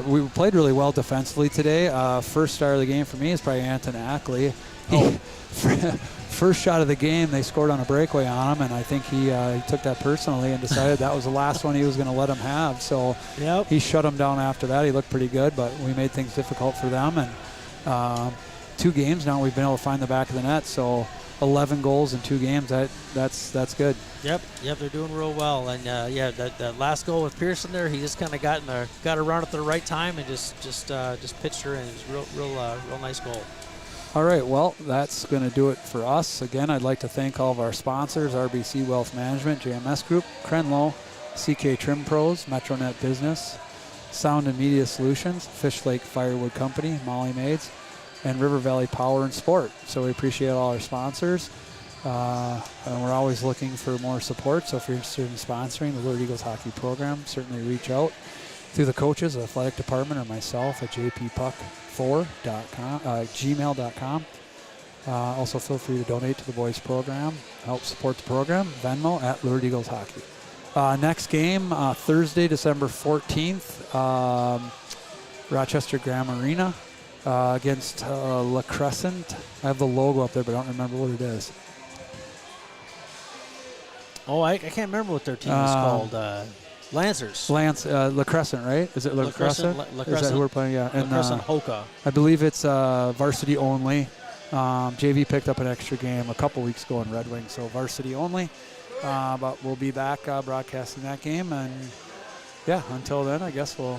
[SPEAKER 1] We played really well defensively today. First star of the game for me is probably Anton Ackley. First shot of the game, they scored on a breakaway on him, and I think he took that personally and decided that was the last one he was going to let him have. So he shut him down after that. He looked pretty good, but we made things difficult for them. And 2 games now we've been able to find the back of the net. So 11 goals in 2 games. That's good.
[SPEAKER 2] Yep, they're doing real well. And yeah, that last goal with Pearson there, he just kind of got around at the right time and just pitched her in. It was real nice goal.
[SPEAKER 1] All right, well, that's going to do it for us. Again, I'd like to thank all of our sponsors, RBC Wealth Management, JMS Group, Crenlow, CK Trim Pros, MetroNet Business, Sound and Media Solutions, Fish Lake Firewood Company, Molly Maids, and River Valley Power and Sport. So we appreciate all our sponsors. And we're always looking for more support. So if you're interested in sponsoring the Lord Eagles hockey program, certainly reach out through the coaches, the athletic department, or myself at jppuck4.gmail.com. Also feel free to donate to the boys program, help support the program. Venmo at Lord Eagles Hockey. Next game, Thursday, December 14th, Rochester Graham Arena against La Crescent. I have the logo up there, but I don't remember what it is.
[SPEAKER 2] Oh, I can't remember what their team is called. Lancers.
[SPEAKER 1] La Crescent, right? Is it La Crescent? Is that who we're playing? Yeah.
[SPEAKER 2] La Crescent Hoka.
[SPEAKER 1] I believe it's varsity only. JV picked up an extra game a couple weeks ago in Red Wings, so varsity only. But we'll be back broadcasting that game. And, yeah, until then, I guess we'll